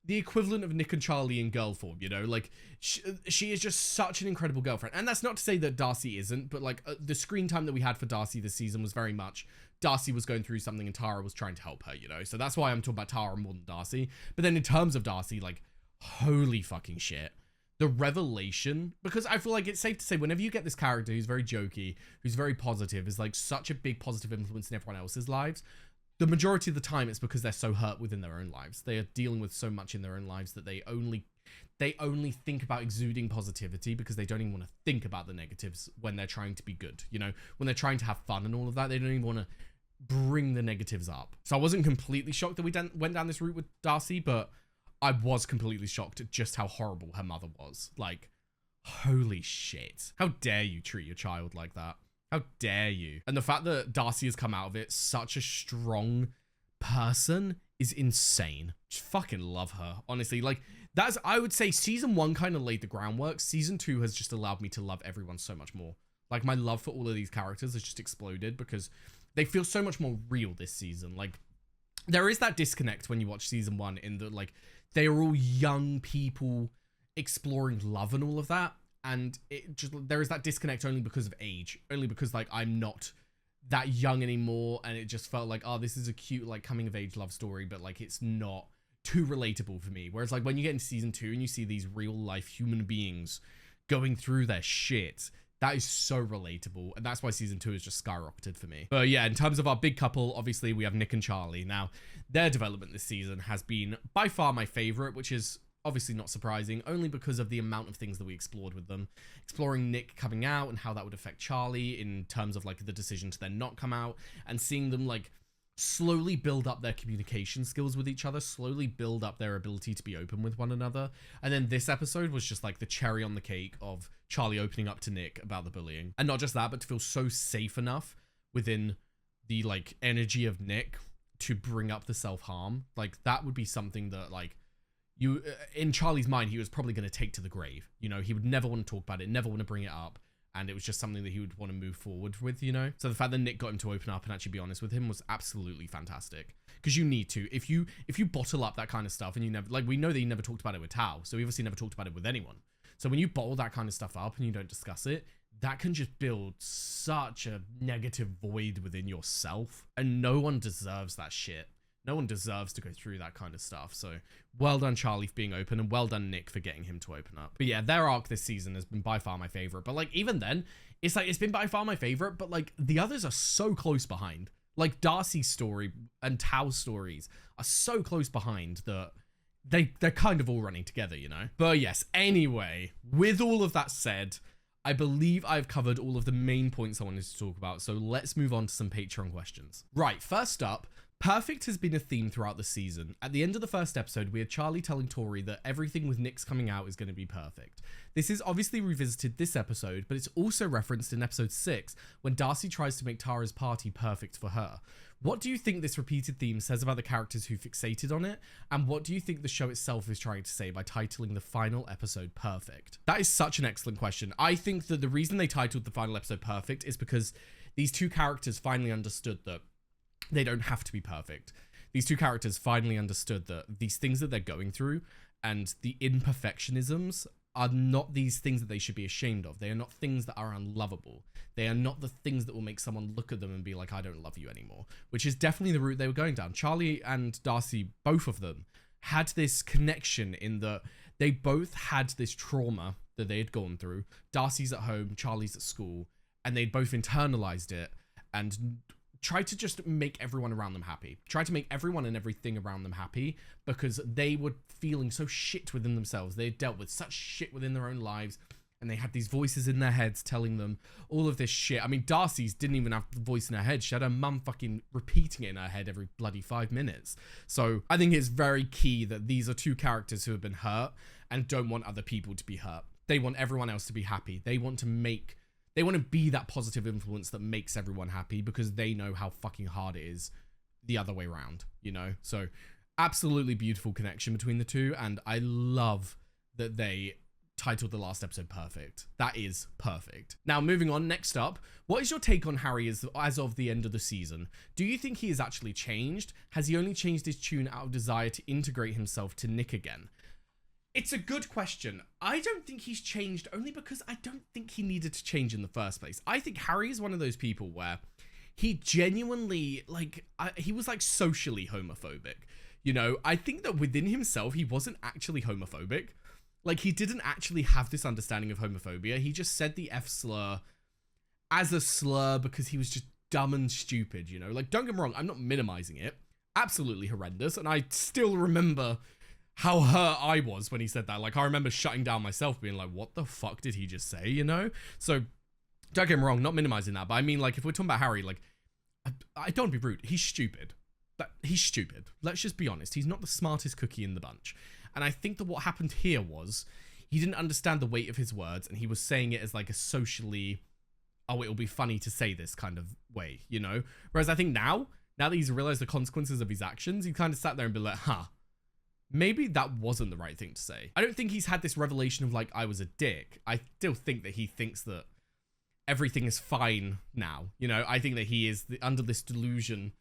equivalent of Nick and Charlie in girl form, you know? Like, she is just such an incredible girlfriend. And that's not to say that Darcy isn't, but like the screen time that we had for Darcy this season was very much Darcy was going through something and Tara was trying to help her, you know? So that's why I'm talking about Tara more than Darcy. But then in terms of Darcy, like, holy fucking shit. The revelation, because I feel like it's safe to say whenever you get this character who's very jokey, who's very positive, is like such a big positive influence in everyone else's lives, the majority of the time it's because they're so hurt within their own lives. They are dealing with so much in their own lives that they they only think about exuding positivity because they don't even want to think about the negatives when they're trying to be good. You know, when they're trying to have fun and all of that, they don't even want to bring the negatives up. So I wasn't completely shocked that we went down this route with Darcy, but I was completely shocked at just how horrible her mother was. Like, holy shit. How dare you treat your child like that? How dare you? And the fact that Darcy has come out of it such a strong person is insane. Just fucking love her, honestly. Like, that's, I would say season 1 kind of laid the groundwork. Season 2 has just allowed me to love everyone so much more. Like, my love for all of these characters has just exploded because they feel so much more real this season. Like, there is that disconnect when you watch season 1 in that, like, they are all young people exploring love and all of that. And it just, there is that disconnect only because of age, only because, like, I'm not that young anymore, and it just felt like, oh, this is a cute, like, coming of age love story, but, like, it's not too relatable for me. Whereas, like, when you get into season 2 and you see these real life human beings going through their shit, that is so relatable, and that's why season 2 has just skyrocketed for me. But yeah, in terms of our big couple, obviously we have Nick and Charlie. Now, their development this season has been by far my favorite, which is obviously not surprising, only because of the amount of things that we explored with them. Exploring Nick coming out and how that would affect Charlie in terms of, like, the decision to then not come out, and seeing them, like, slowly build up their communication skills with each other, slowly build up their ability to be open with one another. And then this episode was just like the cherry on the cake of Charlie opening up to Nick about the bullying. And not just that, but to feel so safe enough within the, like, energy of Nick to bring up the self-harm. Like, that would be something that, like, you, in Charlie's mind, he was probably going to take to the grave. You know, he would never want to talk about it, never want to bring it up. And it was just something that he would want to move forward with, you know? So the fact that Nick got him to open up and actually be honest with him was absolutely fantastic. Because you need to. If you bottle up that kind of stuff and you never, like, we know that he never talked about it with Tao, so he obviously never talked about it with anyone. So when you bottle that kind of stuff up and you don't discuss it, that can just build such a negative void within yourself. And no one deserves that shit. No one deserves to go through that kind of stuff. So well done, Charlie, for being open, and well done, Nick, for getting him to open up. But yeah, their arc this season has been by far my favorite. But, like, even then, it's like, it's been by far my favorite, but, like, the others are so close behind. Like, Darcy's story and Tao's stories are so close behind that they're kind of all running together, you know? But yes, anyway, with all of that said, I believe I've covered all of the main points I wanted to talk about. So let's move on to some Patreon questions. Right, first up, perfect has been a theme throughout the season. At the end of the first episode, we had Charlie telling Tori that everything with Nick's coming out is going to be perfect. This is obviously revisited this episode, but it's also referenced in episode 6 when Darcy tries to make Tara's party perfect for her. What do you think this repeated theme says about the characters who fixated on it? And what do you think the show itself is trying to say by titling the final episode Perfect? That is such an excellent question. I think that the reason they titled the final episode Perfect is because these two characters finally understood that they don't have to be perfect. These two characters finally understood that these things that they're going through and the imperfectionisms are not these things that they should be ashamed of. They are not things that are unlovable. They are not the things that will make someone look at them and be like, I don't love you anymore, which is definitely the route they were going down. Charlie and Darcy, both of them, had this connection in that they both had this trauma that they had gone through. Darcy's at home, Charlie's at school, and they'd both internalized it and tried to just make everyone around them happy. Tried to make everyone and everything around them happy because they were feeling so shit within themselves. They had dealt with such shit within their own lives, and they had these voices in their heads telling them all of this shit. I mean, Darcy's didn't even have the voice in her head. She had her mum fucking repeating it in her head every bloody 5 minutes. So I think it's very key that these are two characters who have been hurt and don't want other people to be hurt. They want everyone else to be happy. They want to be that positive influence that makes everyone happy because they know how fucking hard it is the other way around, you know? So absolutely beautiful connection between the two. And I love that they titled the last episode Perfect. That is perfect. Now, moving on, next up, what is your take on Harry as of the end of the season? Do you think he has actually changed? Has he only changed his tune out of desire to integrate himself to Nick again? It's a good question. I don't think he's changed only because I don't think he needed to change in the first place. I think Harry is one of those people where he genuinely, like, he was, like, socially homophobic. You know, I think that within himself, he wasn't actually homophobic. Like, he didn't actually have this understanding of homophobia. He just said the F slur as a slur because he was just dumb and stupid, you know? Like, don't get me wrong, I'm not minimizing it. Absolutely horrendous. And I still remember how hurt I was when he said that. Like, I remember shutting down myself, being like, what the fuck did he just say, you know? So, don't get me wrong, not minimizing that, but I mean, like, if we're talking about Harry, like, I don't want to be rude. He's stupid. He's stupid. Let's just be honest. He's not the smartest cookie in the bunch. And I think that what happened here was he didn't understand the weight of his words, and he was saying it as like a socially, oh, it'll be funny to say this kind of way, you know? Whereas I think now that he's realized the consequences of his actions, he kind of sat there and be like, maybe that wasn't the right thing to say. I don't think he's had this revelation of like, I was a dick. I still think that he thinks that everything is fine now. You know, I think that he is under this delusion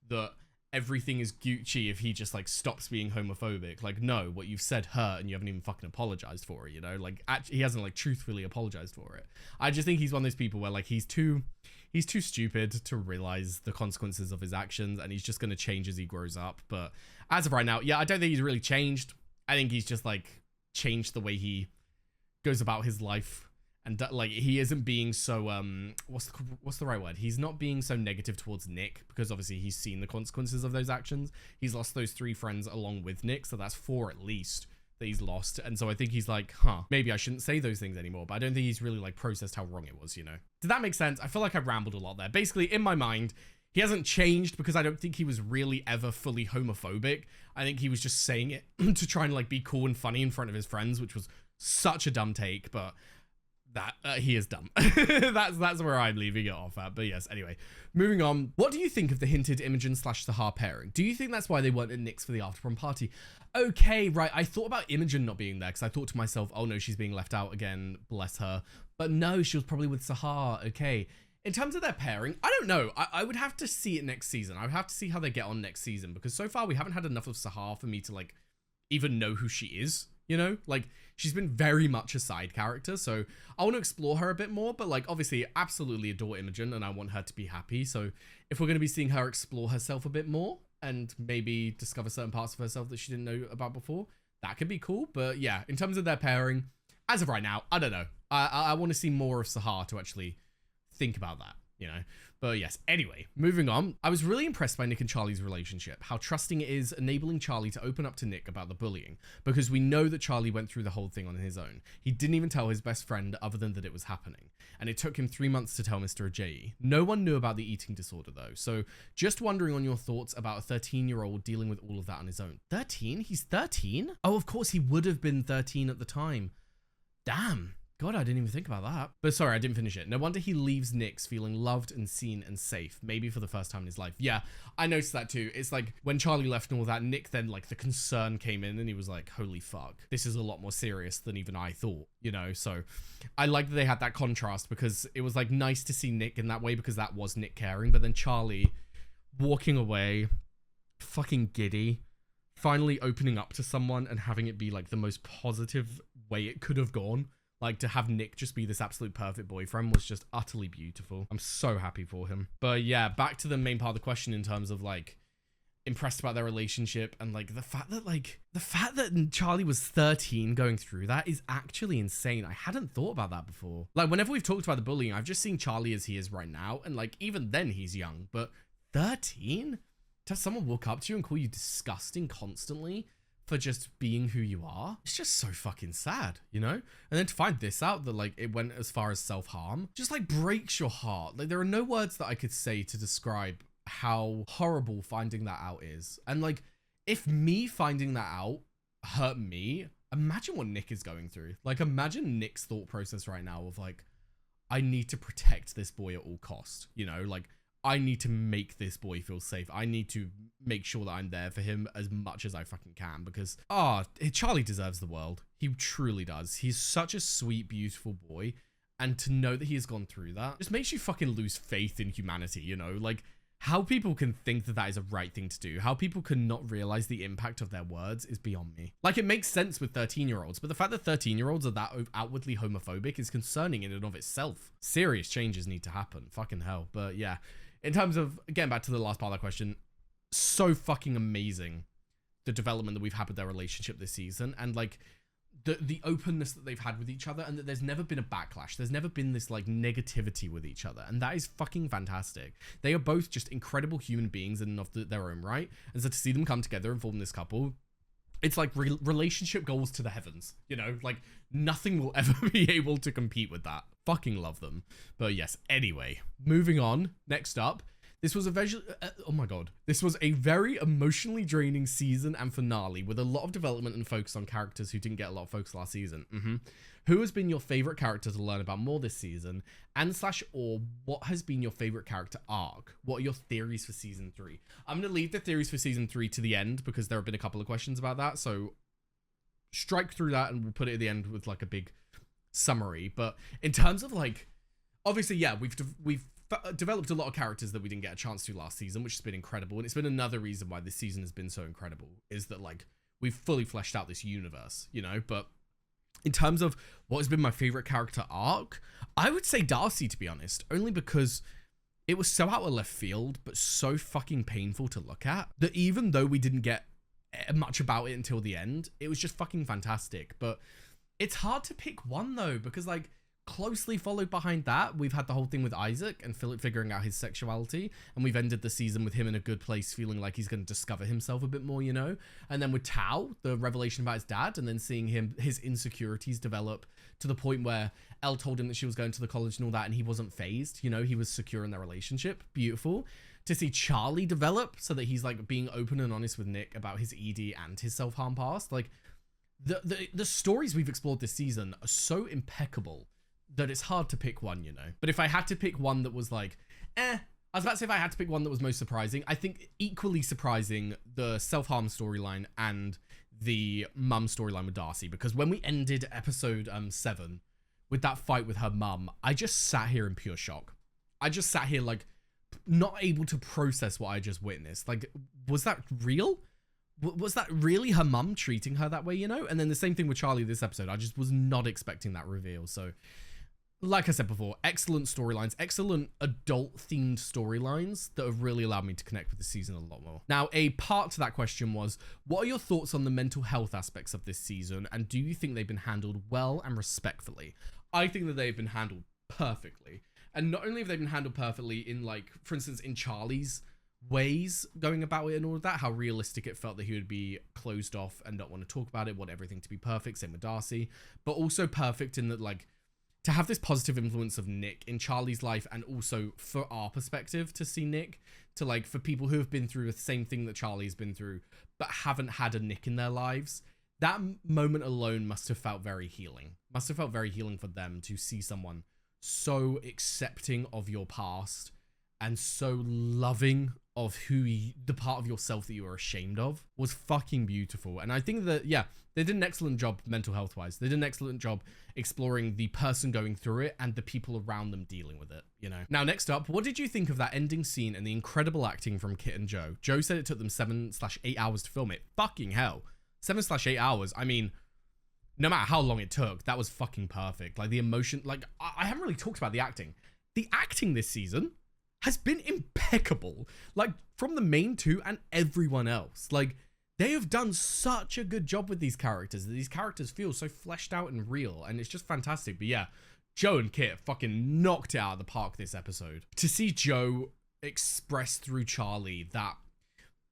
that everything is Gucci if he just like stops being homophobic. Like, no, what you've said hurt and you haven't even fucking apologized for it, you know? Like, actually, he hasn't like truthfully apologized for it. I just think he's one of those people where like he's too stupid to realize the consequences of his actions, and he's just going to change as he grows up. But as of right now, yeah, I don't think he's really changed. I think he's just like changed the way he goes about his life. And like, he isn't being so, what's the right word? He's not being so negative towards Nick, because obviously he's seen the consequences of those actions. He's lost those 3 friends along with Nick, so that's 4 at least that he's lost. And so I think he's like, maybe I shouldn't say those things anymore. But I don't think he's really like processed how wrong it was, you know? Did that make sense? I feel like I rambled a lot there. Basically, in my mind, he hasn't changed because I don't think he was really ever fully homophobic. I think he was just saying it to try and like be cool and funny in front of his friends, which was such a dumb take, but that he is dumb. that's where I'm leaving it off at. But yes, anyway, moving on. What do you think of the hinted Imogen / Sahar pairing? Do you think that's why they weren't at Nick's for the after prom party? Okay, right. I thought about Imogen not being there because I thought to myself, oh no, she's being left out again, bless her. But no, she was probably with Sahar. Okay. In terms of their pairing, I don't know. I would have to see it next season. I would have to see how they get on next season, because so far we haven't had enough of Sahar for me to like even know who she is, you know? Like, she's been very much a side character, so I want to explore her a bit more, but like, obviously, absolutely adore Imogen, and I want her to be happy, so if we're going to be seeing her explore herself a bit more, and maybe discover certain parts of herself that she didn't know about before, that could be cool. But yeah, in terms of their pairing, as of right now, I don't know. I want to see more of Sahar to actually think about that, you know? But yes, anyway, moving on. I was really impressed by Nick and Charlie's relationship, how trusting it is, enabling Charlie to open up to Nick about the bullying, because we know that Charlie went through the whole thing on his own. He didn't even tell his best friend other than that it was happening, and it took him 3 months to tell Mr. Ajayi. No one knew about the eating disorder though, so just wondering on your thoughts about a 13-year-old dealing with all of that on his own. 13? He's 13? Oh, of course he would have been 13 at the time. Damn. God, I didn't even think about that. But sorry, I didn't finish it. No wonder he leaves Nick's feeling loved and seen and safe, maybe for the first time in his life. Yeah, I noticed that too. It's like when Charlie left and all that, Nick then like the concern came in and he was like, holy fuck, this is a lot more serious than even I thought, you know? So I like that they had that contrast, because it was like nice to see Nick in that way, because that was Nick caring, but then Charlie walking away, fucking giddy, finally opening up to someone and having it be like the most positive way it could have gone. Like, to have Nick just be this absolute perfect boyfriend was just utterly beautiful. I'm so happy for him. But yeah, back to the main part of the question in terms of like impressed about their relationship, and like the fact that Charlie was 13 going through that is actually insane. I hadn't thought about that before. Like, whenever we've talked about the bullying, I've just seen Charlie as he is right now, and like even then he's young, but 13? To have someone walk up to you and call you disgusting constantly for just being who you are, it's just so fucking sad, you know? And then to find this out, that like it went as far as self-harm, just like breaks your heart. Like, there are no words that I could say to describe how horrible finding that out is. And like, if me finding that out hurt me, imagine what Nick is going through. Like, imagine Nick's thought process right now of like, I need to protect this boy at all costs, you know? Like, I need to make this boy feel safe. I need to make sure that I'm there for him as much as I fucking can, because, Charlie deserves the world. He truly does. He's such a sweet, beautiful boy. And to know that he has gone through that just makes you fucking lose faith in humanity, you know? Like, how people can think that that is a right thing to do, how people can not realize the impact of their words is beyond me. Like, it makes sense with 13-year-olds, but the fact that 13-year-olds are that outwardly homophobic is concerning in and of itself. Serious changes need to happen. Fucking hell. But yeah. In terms of, getting back to the last part of that question, so fucking amazing the development that we've had with their relationship this season, and like the openness that they've had with each other, and that there's never been a backlash. There's never been this like negativity with each other, and that is fucking fantastic. They are both just incredible human beings in and of their own right, and so to see them come together and form this couple, It's like relationship goals to the heavens, you know, like nothing will ever be able to compete with that. Fucking love them. But yes, anyway, moving on. Next up, this was oh my god. This was a very emotionally draining season and finale with a lot of development and focus on characters who didn't get a lot of focus last season. Who has been your favorite character to learn about more this season? And or what has been your favorite character arc? What are your theories for season 3? I'm going to leave the theories for season 3 to the end because there have been a couple of questions about that. So strike through that and we'll put it at the end with like a big summary. But in terms of like, obviously, yeah, we've developed a lot of characters that we didn't get a chance to last season, which has been incredible. And it's been another reason why this season has been so incredible, is that like we've fully fleshed out this universe, you know. But in terms of what has been my favorite character arc, I would say Darcy, to be honest, only because it was so out of left field, but so fucking painful to look at, that even though we didn't get much about it until the end, it was just fucking fantastic. But it's hard to pick one though, because like closely followed behind that, we've had the whole thing with Isaac and Philip figuring out his sexuality, and we've ended the season with him in a good place, feeling like he's going to discover himself a bit more, you know. And then with Tao, the revelation about his dad, and then seeing his insecurities develop to the point where Elle told him that she was going to the college and all that, and he wasn't phased, you know, he was secure in their relationship. Beautiful. To see Charlie develop so that he's like being open and honest with Nick about his ED and his self-harm past. Like the stories we've explored this season are so impeccable that it's hard to pick one, you know. But if I had to pick one that was like, I was about to say if I had to pick one that was most surprising, I think equally surprising, the self-harm storyline and the mum storyline with Darcy. Because when we ended episode 7 with that fight with her mum, I just sat here in pure shock. I just sat here like not able to process what I just witnessed. Like, was that real? Was that really her mum treating her that way, you know? And then the same thing with Charlie this episode. I just was not expecting that reveal. So like I said before, excellent storylines, excellent adult-themed storylines that have really allowed me to connect with the season a lot more. Now, a part to that question was, what are your thoughts on the mental health aspects of this season, and do you think they've been handled well and respectfully? I think that they've been handled perfectly. And not only have they been handled perfectly in, like, for instance, in Charlie's ways going about it and all of that, how realistic it felt that he would be closed off and not want to talk about it, want everything to be perfect, same with Darcy, but also perfect in that, like, to have this positive influence of Nick in Charlie's life, and also for our perspective to see Nick, to like, for people who have been through the same thing that Charlie's been through, but haven't had a Nick in their lives, that moment alone must have felt very healing. Must have felt very healing for them to see someone so accepting of your past and so loving of the part of yourself that you are ashamed of, was fucking beautiful. And I think that, yeah, they did an excellent job mental health wise. They did an excellent job exploring the person going through it and the people around them dealing with it, you know. Now, next up, what did you think of that ending scene and the incredible acting from Kit and Joe? Joe said it took them 7/8 hours to film it. Fucking hell. 7/8 hours. I mean, no matter how long it took, that was fucking perfect. Like, the emotion, like, I haven't really talked about the acting. The acting this season has been impeccable, like, from the main two and everyone else. Like, they have done such a good job with these characters. These characters feel so fleshed out and real, and it's just fantastic. But yeah, Joe and Kit fucking knocked it out of the park this episode. To see Joe express through Charlie that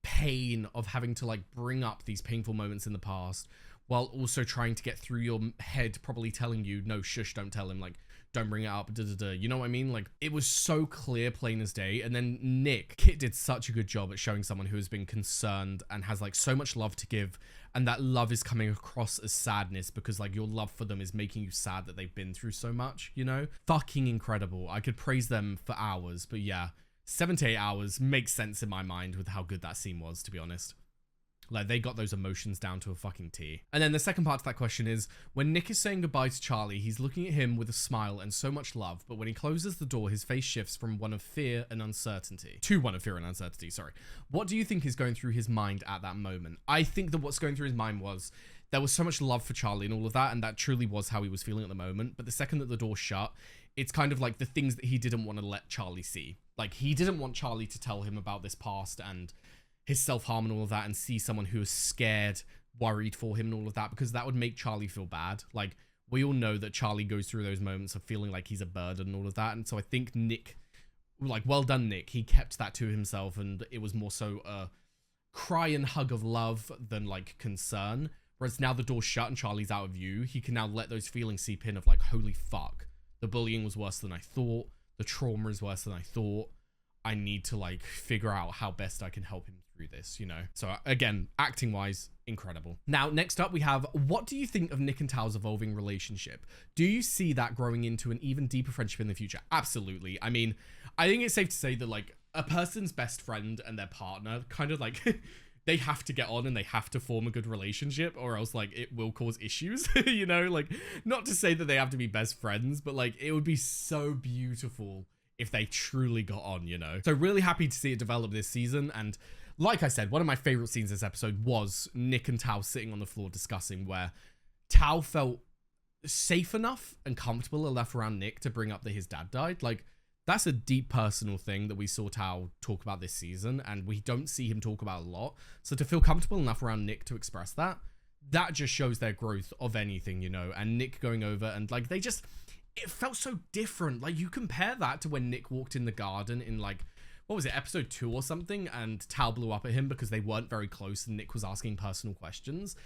pain of having to, like, bring up these painful moments in the past, while also trying to get through your head, probably telling you, no, shush, don't tell him, like, don't bring it up, you know what I mean? Like, it was so clear, plain as day. And then Kit did such a good job at showing someone who has been concerned and has, like, so much love to give, and that love is coming across as sadness because, like, your love for them is making you sad that they've been through so much, you know? Fucking incredible. I could praise them for hours, but yeah, 7 to 8 hours makes sense in my mind with how good that scene was, to be honest. Like, they got those emotions down to a fucking T. And then the second part to that question is, when Nick is saying goodbye to Charlie, he's looking at him with a smile and so much love, but when he closes the door, his face shifts from one of fear and uncertainty to one of fear and uncertainty, sorry. What do you think is going through his mind at that moment? I think that what's going through his mind was, there was so much love for Charlie and all of that, and that truly was how he was feeling at the moment, but the second that the door shut, it's kind of like the things that he didn't want to let Charlie see. Like, he didn't want Charlie to tell him about this past and his self-harm and all of that, and see someone who is scared, worried for him and all of that, because that would make Charlie feel bad. Like, we all know that Charlie goes through those moments of feeling like he's a burden and all of that, and so I think Nick, like, well done Nick, he kept that to himself, and it was more so cry and hug of love than like concern. Whereas now the door's shut and Charlie's out of view, he can now let those feelings seep in of like, holy fuck, the bullying was worse than I thought. The trauma is worse than I thought. I need to like figure out how best I can help him through this, you know? So again, acting wise, incredible. Now, next up we have, what do you think of Nick and Tao's evolving relationship? Do you see that growing into an even deeper friendship in the future? Absolutely. I mean, I think it's safe to say that like a person's best friend and their partner kind of like, they have to get on and they have to form a good relationship or else like it will cause issues, you know? Like, not to say that they have to be best friends, but like it would be so beautiful if they truly got on, you know? So really happy to see it develop this season. And like I said, one of my favorite scenes this episode was Nick and Tao sitting on the floor discussing, where Tao felt safe enough and comfortable enough around Nick to bring up that his dad died. Like, that's a deep personal thing that we saw Tao talk about this season, and we don't see him talk about a lot. So to feel comfortable enough around Nick to express that, that just shows their growth of anything, you know? And Nick going over and like, it felt so different. Like, you compare that to when Nick walked in the garden in like, what was it, episode 2 or something, and Tao blew up at him because they weren't very close and Nick was asking personal questions.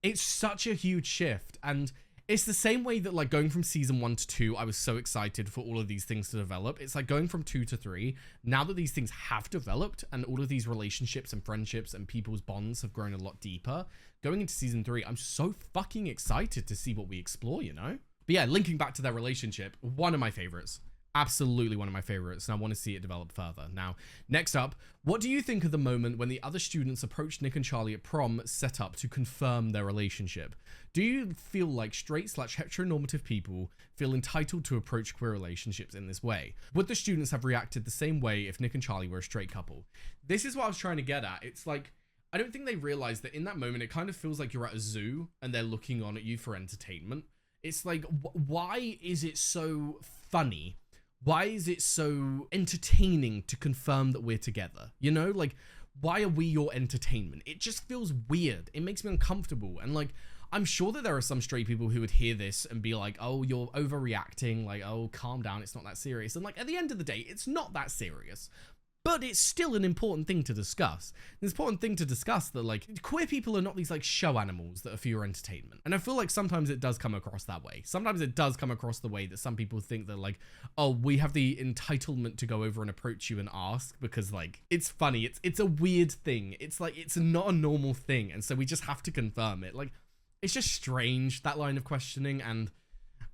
It's such a huge shift, and it's the same way that like going from season 1 to 2, I was so excited for all of these things to develop. It's like going from 2 to 3, now that these things have developed and all of these relationships and friendships and people's bonds have grown a lot deeper, going into season 3, I'm so fucking excited to see what we explore, you know? But yeah, linking back to their relationship, one of my favorites. Absolutely one of my favorites, and I want to see it develop further. Now, next up, what do you think of the moment when the other students approached Nick and Charlie at prom set up to confirm their relationship? Do you feel like straight/heteronormative people feel entitled to approach queer relationships in this way? Would the students have reacted the same way if Nick and Charlie were a straight couple? This is what I was trying to get at. It's like, I don't think they realized that in that moment, it kind of feels like you're at a zoo and they're looking on at you for entertainment. It's like, why is it so funny? Why is it so entertaining to confirm that we're together? You know, like, why are we your entertainment? It just feels weird. It makes me uncomfortable. And like, I'm sure that there are some straight people who would hear this and be like, oh, you're overreacting. Like, oh, calm down. It's not that serious. And like, at the end of the day, it's not that serious. But it's still an important thing to discuss. It's an important thing to discuss that, like, queer people are not these, like, show animals that are for your entertainment. And I feel like sometimes it does come across that way. Sometimes it does come across the way that some people think that, like, oh, we have the entitlement to go over and approach you and ask because, like, it's funny. It's a weird thing. It's, like, it's not a normal thing. And so we just have to confirm it. Like, it's just strange, that line of questioning, and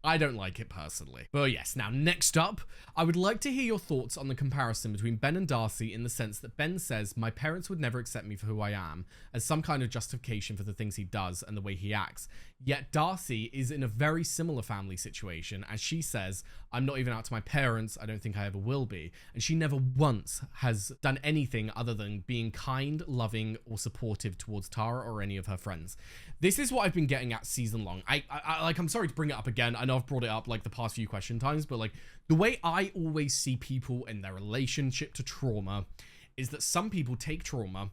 I don't like it personally. But yes, now next up, I would like to hear your thoughts on the comparison between Ben and Darcy in the sense that Ben says, my parents would never accept me for who I am, as some kind of justification for the things he does and the way he acts. Yet Darcy is in a very similar family situation, as she says, I'm not even out to my parents, I don't think I ever will be. And she never once has done anything other than being kind, loving, or supportive towards Tara or any of her friends. This is what I've been getting at season long. I'm sorry to bring it up again. I know I've brought it up like the past few question times, but like the way I always see people in their relationship to trauma is that some people take trauma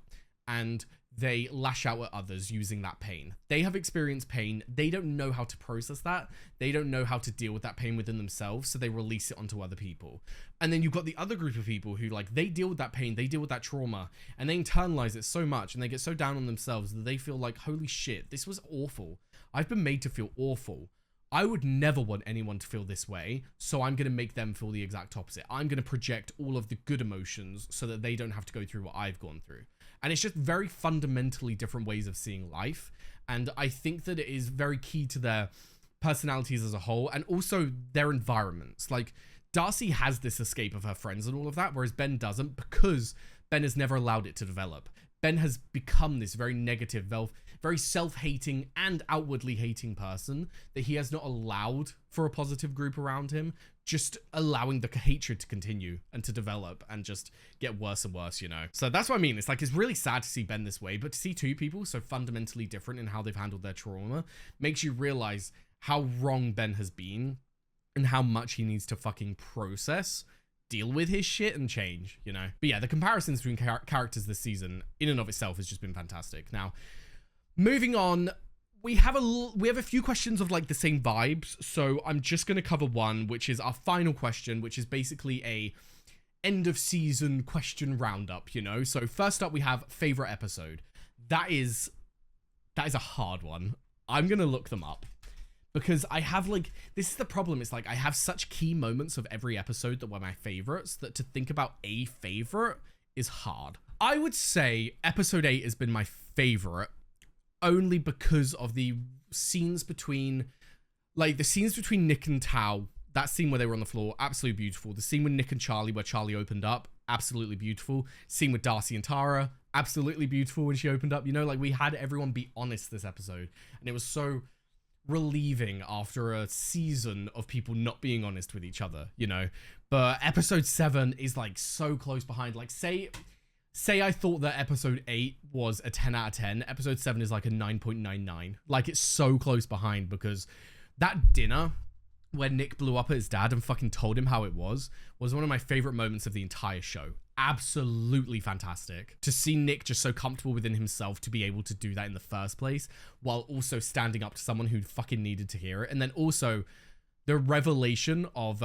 and they lash out at others using that pain. They have experienced pain. They don't know how to process that. They don't know how to deal with that pain within themselves, so they release it onto other people. And then you've got the other group of people who, like, they deal with that pain, they deal with that trauma, and they internalize it so much, and they get so down on themselves that they feel like, holy shit, this was awful. I've been made to feel awful. I would never want anyone to feel this way, so I'm going to make them feel the exact opposite. I'm going to project all of the good emotions so that they don't have to go through what I've gone through. And it's just very fundamentally different ways of seeing life. And I think that it is very key to their personalities as a whole and also their environments. Like, Darcy has this escape of her friends and all of that, whereas Ben doesn't, because Ben has never allowed it to develop. Ben has become this very negative, very self-hating and outwardly hating person that he has not allowed for a positive group around him, just allowing the hatred to continue and to develop and just get worse and worse, you know? So that's what I mean. It's like, it's really sad to see Ben this way, but to see two people so fundamentally different in how they've handled their trauma makes you realize how wrong Ben has been and how much he needs to fucking process, deal with his shit and change, you know? But yeah, the comparisons between characters this season in and of itself has just been fantastic. Now, moving on, we have a few questions of like the same vibes, so I'm just going to cover one, which is our final question, which is basically end of season question roundup, you know? So first up we have favorite episode. That is a hard one. I'm gonna look them up because I have like, this is the problem. It's like I have such key moments of every episode that were my favorites that to think about a favorite is hard. I would say episode 8 has been my favorite only because of the scenes between, like the scenes between Nick and Tao. That scene where they were on the floor, absolutely beautiful. The scene with Nick and Charlie where Charlie opened up, absolutely beautiful. Scene with Darcy and Tara, absolutely beautiful when she opened up. You know, like we had everyone be honest this episode. And it was so relieving after a season of people not being honest with each other, you know. But episode 7 is like so close behind. Like say I thought that episode 8 was a 10 out of 10. Episode 7 is like a 9.99. Like it's so close behind because that dinner when Nick blew up at his dad and fucking told him how it was one of my favorite moments of the entire show. Absolutely fantastic. To see Nick just so comfortable within himself to be able to do that in the first place while also standing up to someone who fucking needed to hear it. And then also the revelation of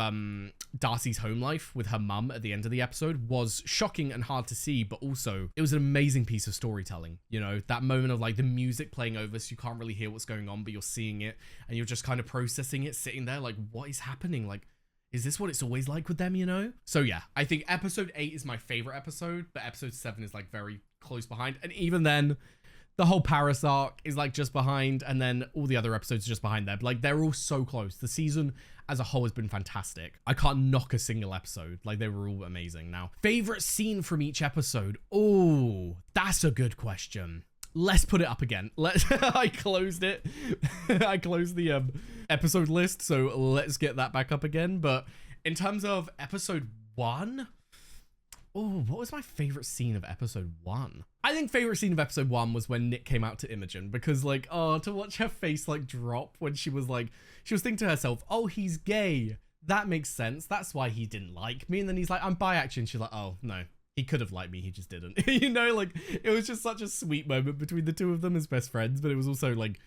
Darcy's home life with her mum at the end of the episode was shocking and hard to see, but also it was an amazing piece of storytelling. You know, that moment of like the music playing over so you can't really hear what's going on, but you're seeing it and you're just kind of processing it, sitting there like, what is happening? Like, is this what it's always like with them, you know? So yeah, I think episode 8 is my favorite episode, but episode 7 is like very close behind. And even then, the whole Paris arc is like just behind, and then all the other episodes are just behind there. But like they're all so close. The season as a whole has been fantastic. I can't knock a single episode. Like they were all amazing. Now, favorite scene from each episode. Oh, that's a good question. Let's put it up again. I closed it. I closed the episode list, so let's get that back up again. But in terms of episode 1, oh, what was my favorite scene of episode 1? I think favorite scene of episode 1 was when Nick came out to Imogen, because like, oh, to watch her face like drop when she was thinking to herself, oh, he's gay. That makes sense. That's why he didn't like me. And then he's like, I'm bi actually. And she's like, oh no, he could have liked me. He just didn't. You know, like it was just such a sweet moment between the two of them as best friends, but it was also like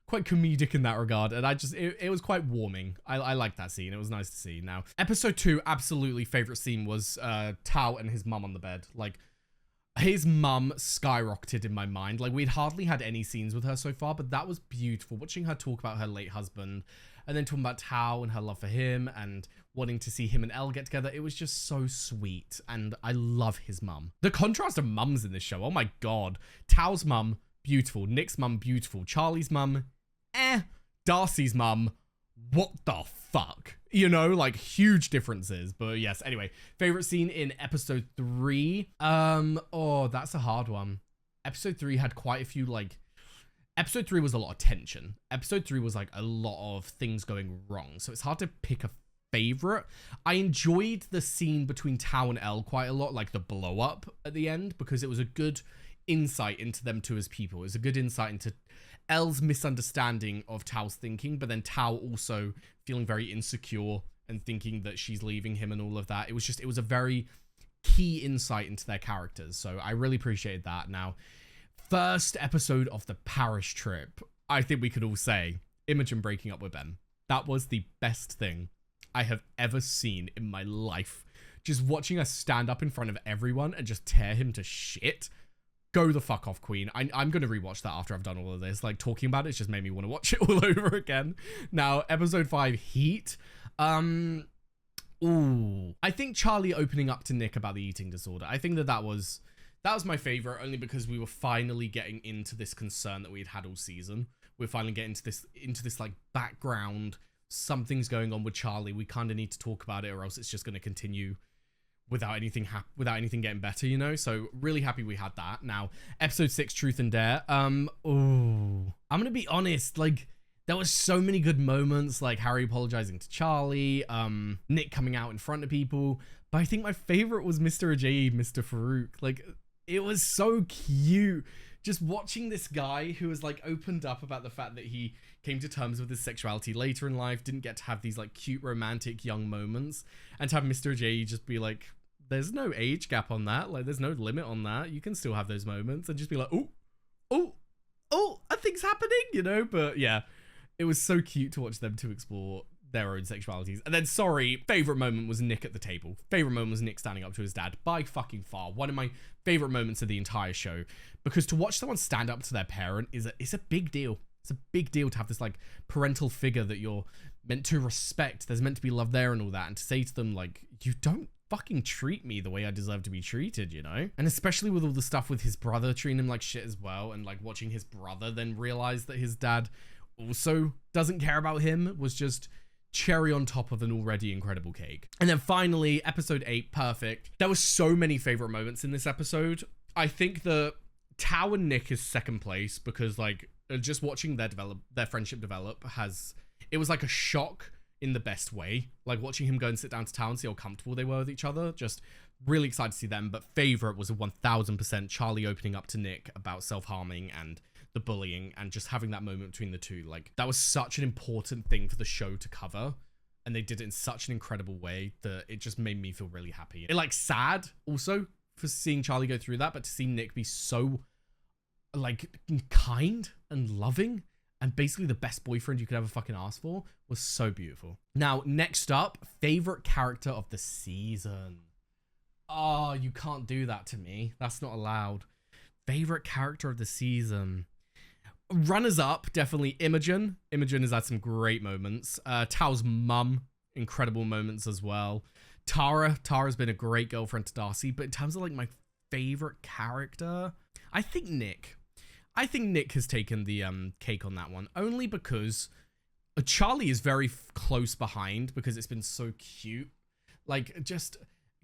quite comedic in that regard, and it was quite warming. I liked that scene. It was nice to see. Now, episode 2, absolutely favorite scene was Tao and his mum on the bed. Like, his mum skyrocketed in my mind. Like, we'd hardly had any scenes with her so far, but that was beautiful. Watching her talk about her late husband, and then talking about Tao and her love for him, and wanting to see him and Elle get together, it was just so sweet, and I love his mum. The contrast of mums in this show, oh my god. Tao's mum, beautiful. Nick's mum, beautiful. Charlie's mum, Darcy's mum, what the fuck? You know, like huge differences. But yes, anyway, favorite scene in episode 3. Oh, that's a hard one. Episode 3 had quite a few, like, episode 3 was a lot of tension. Episode 3 was like a lot of things going wrong. So it's hard to pick a favorite. I enjoyed the scene between Tao and Elle quite a lot, like the blow up at the end, because it was a good insight into them two as people. It was a good insight into Elle's misunderstanding of Tao's thinking, but then Tao also feeling very insecure and thinking that she's leaving him and all of that. It was a very key insight into their characters. So I really appreciated that. Now, first episode of the Paris trip, I think we could all say Imogen breaking up with Ben. That was the best thing I have ever seen in my life. Just watching her stand up in front of everyone and just tear him to shit. Go the fuck off, Queen. I'm going to rewatch that after I've done all of this. Like, talking about it's just made me want to watch it all over again. Now, episode 5, Heat. Ooh. I think Charlie opening up to Nick about the eating disorder. I think that was my favorite, only because we were finally getting into this concern that we'd had all season. We're finally getting into this like background. Something's going on with Charlie. We kind of need to talk about it, or else it's just going to continue without anything getting better, you know? So really happy we had that. Now, episode 6, Truth and Dare. I'm gonna be honest, like, there was so many good moments, like Harry apologizing to Charlie, Nick coming out in front of people, but I think my favorite was Mr. Ajayi, Mr. Farouk. Like, it was so cute. Just watching this guy who was like opened up about the fact that he came to terms with his sexuality later in life, didn't get to have these like cute romantic young moments, and to have Mr. J just be like, there's no age gap on that, like there's no limit on that, you can still have those moments, and just be like, oh, a thing's happening, you know? But yeah, it was so cute to watch them two explore their own sexualities. And then, sorry, favorite moment was Nick at the table. Favorite moment was Nick standing up to his dad by fucking far. One of my favorite moments of the entire show, because to watch someone stand up to their parent is a big deal. It's a big deal to have this like parental figure that you're meant to respect. There's meant to be love there and all that, and to say to them like, you don't fucking treat me the way I deserve to be treated, you know? And especially with all the stuff with his brother treating him like shit as well, and like watching his brother then realize that his dad also doesn't care about him was just cherry on top of an already incredible cake. And then finally, episode 8, perfect. There were so many favorite moments in this episode. I think that Tao and Nick is second place because like just watching their friendship develop it was like a shock in the best way. Like watching him go and sit down to Tao and see how comfortable they were with each other. Just really excited to see them. But favorite was a 1000% Charlie opening up to Nick about self-harming and the bullying, and just having that moment between the two. Like that was such an important thing for the show to cover, and they did it in such an incredible way that it just made me feel really happy. It like sad also for seeing Charlie go through that, but to see Nick be so like kind and loving and basically the best boyfriend you could ever fucking ask for was so beautiful. Now, next up, favorite character of the season. Oh, you can't do that to me. That's not allowed. Favorite character of the season. Runners up, definitely Imogen. Imogen has had some great moments. Tao's mum, incredible moments as well. Tara's been a great girlfriend to Darcy, but in terms of like my favorite character, I think Nick has taken the cake on that one, only because Charlie is very close behind because it's been so cute. Like, just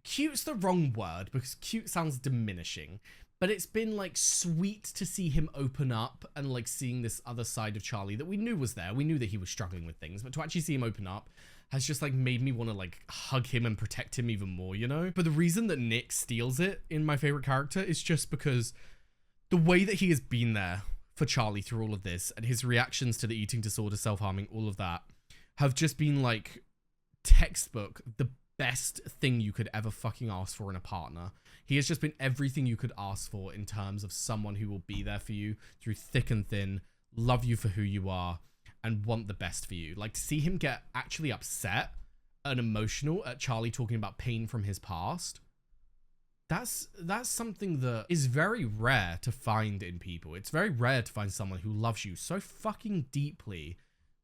cute's the wrong word because cute sounds diminishing. But it's been like sweet to see him open up and like seeing this other side of Charlie that we knew was there. We knew that he was struggling with things, but to actually see him open up has just like made me want to like hug him and protect him even more, you know? But the reason that Nick steals it in my favorite character is just because the way that he has been there for Charlie through all of this and his reactions to the eating disorder, self-harming, all of that have just been like textbook, the best thing you could ever fucking ask for in a partner. He has just been everything you could ask for in terms of someone who will be there for you through thick and thin, love you for who you are, and want the best for you. Like, to see him get actually upset and emotional at Charlie talking about pain from his past, that's something that is very rare to find in people. It's very rare to find someone who loves you so fucking deeply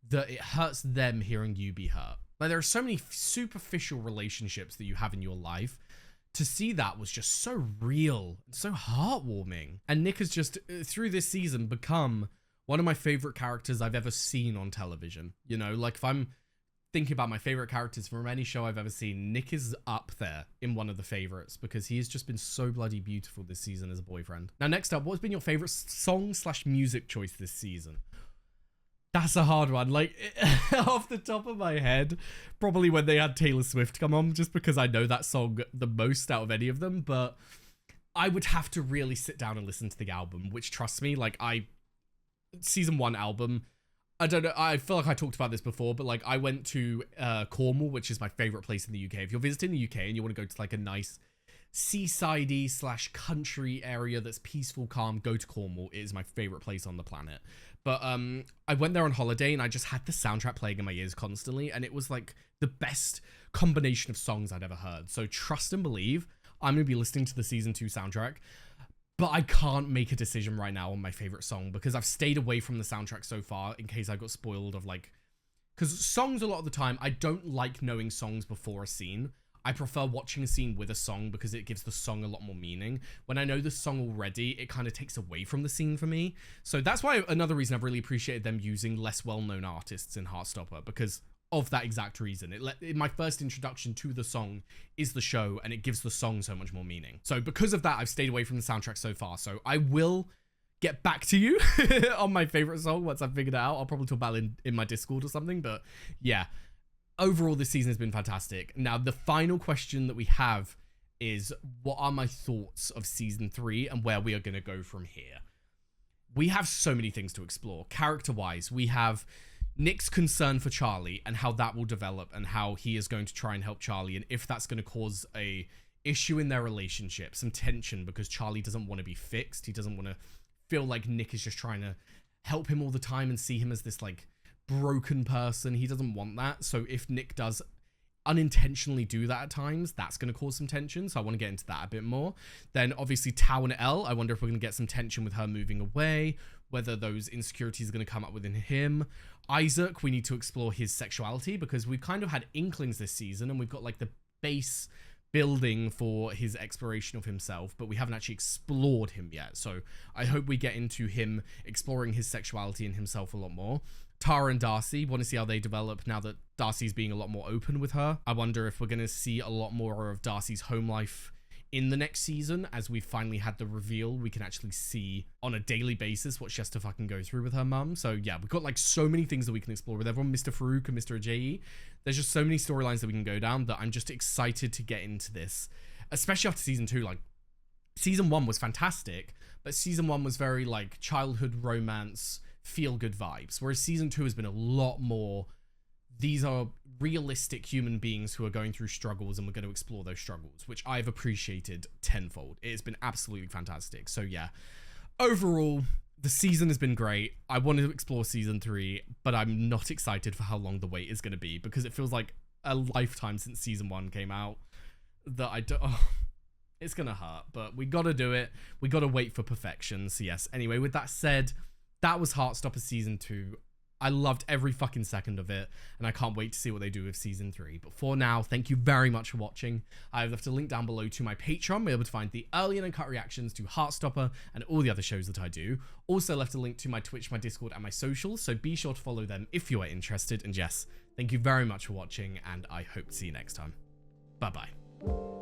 that it hurts them hearing you be hurt. Like, there are so many superficial relationships that you have in your life. To see that was just so real, so heartwarming. And Nick has just, through this season, become one of my favorite characters I've ever seen on television. You know, like if I'm thinking about my favorite characters from any show I've ever seen, Nick is up there in one of the favorites because he has just been so bloody beautiful this season as a boyfriend. Now, next up, what's been your favorite song/music choice this season? That's a hard one. Like, off the top of my head, probably when they had Taylor Swift come on, just because I know that song the most out of any of them. But I would have to really sit down and listen to the album, which, trust me, like, season 1 album, I don't know, I feel like I talked about this before, but like, I went to Cornwall, which is my favorite place in the UK. If you're visiting the UK and you want to go to like a nice seaside-y / country area that's peaceful, calm, go to Cornwall. It is my favorite place on the planet. But I went there on holiday and I just had the soundtrack playing in my ears constantly, and it was like the best combination of songs I'd ever heard. So trust and believe, I'm going to be listening to the season 2 soundtrack, but I can't make a decision right now on my favorite song because I've stayed away from the soundtrack so far in case I got spoiled of like, because songs a lot of the time, I don't like knowing songs before a scene. I prefer watching a scene with a song because it gives the song a lot more meaning. When I know the song already, it kind of takes away from the scene for me. So that's why another reason I've really appreciated them using less well-known artists in Heartstopper, because of that exact reason. My first introduction to the song is the show, and it gives the song so much more meaning. So because of that, I've stayed away from the soundtrack so far. So I will get back to you on my favorite song once I've figured it out. I'll probably talk about it in my Discord or something, but yeah. Overall, this season has been fantastic. Now, the final question that we have is, what are my thoughts of season 3 and where we are going to go from here? We have so many things to explore. Character-wise, we have Nick's concern for Charlie and how that will develop and how he is going to try and help Charlie, and if that's going to cause a issue in their relationship, some tension, because Charlie doesn't want to be fixed. He doesn't want to feel like Nick is just trying to help him all the time and see him as this like broken person. He doesn't want that. So if Nick does unintentionally do that at times, that's going to cause some tension. So I want to get into that a bit more. Then obviously Tao and Elle, I wonder if we're going to get some tension with her moving away, whether those insecurities are going to come up within him. Isaac, we need to explore his sexuality because we've kind of had inklings this season and we've got like the base building for his exploration of himself, but we haven't actually explored him yet. So I hope we get into him exploring his sexuality and himself a lot more. Tara and Darcy, want to see how they develop now that Darcy's being a lot more open with her. I wonder if we're going to see a lot more of Darcy's home life in the next season, as we finally had the reveal. We can actually see on a daily basis what she has to fucking go through with her mum. So yeah, we've got like so many things that we can explore with everyone. Mr. Farouk and Mr. Ajayi. There's just so many storylines that we can go down that I'm just excited to get into this, especially after season 2. Like, season 1 was fantastic, but season 1 was very like childhood romance, feel good vibes, whereas season 2 has been a lot more, these are realistic human beings who are going through struggles and we're going to explore those struggles, which I've appreciated tenfold. It's been absolutely fantastic. So yeah, overall, the season has been great. I wanted to explore season 3, but I'm not excited for how long the wait is going to be because it feels like a lifetime since season 1 came out that I don't... Oh, it's going to hurt, but we got to do it. We got to wait for perfection. So yes, anyway, with that said, that was Heartstopper season 2. I loved every fucking second of it, and I can't wait to see what they do with season 3. But for now, thank you very much for watching. I've left a link down below to my Patreon, where you'll be able to find the early and uncut reactions to Heartstopper and all the other shows that I do. Also left a link to my Twitch, my Discord, and my socials, so be sure to follow them if you are interested. And yes, thank you very much for watching, and I hope to see you next time. Bye-bye.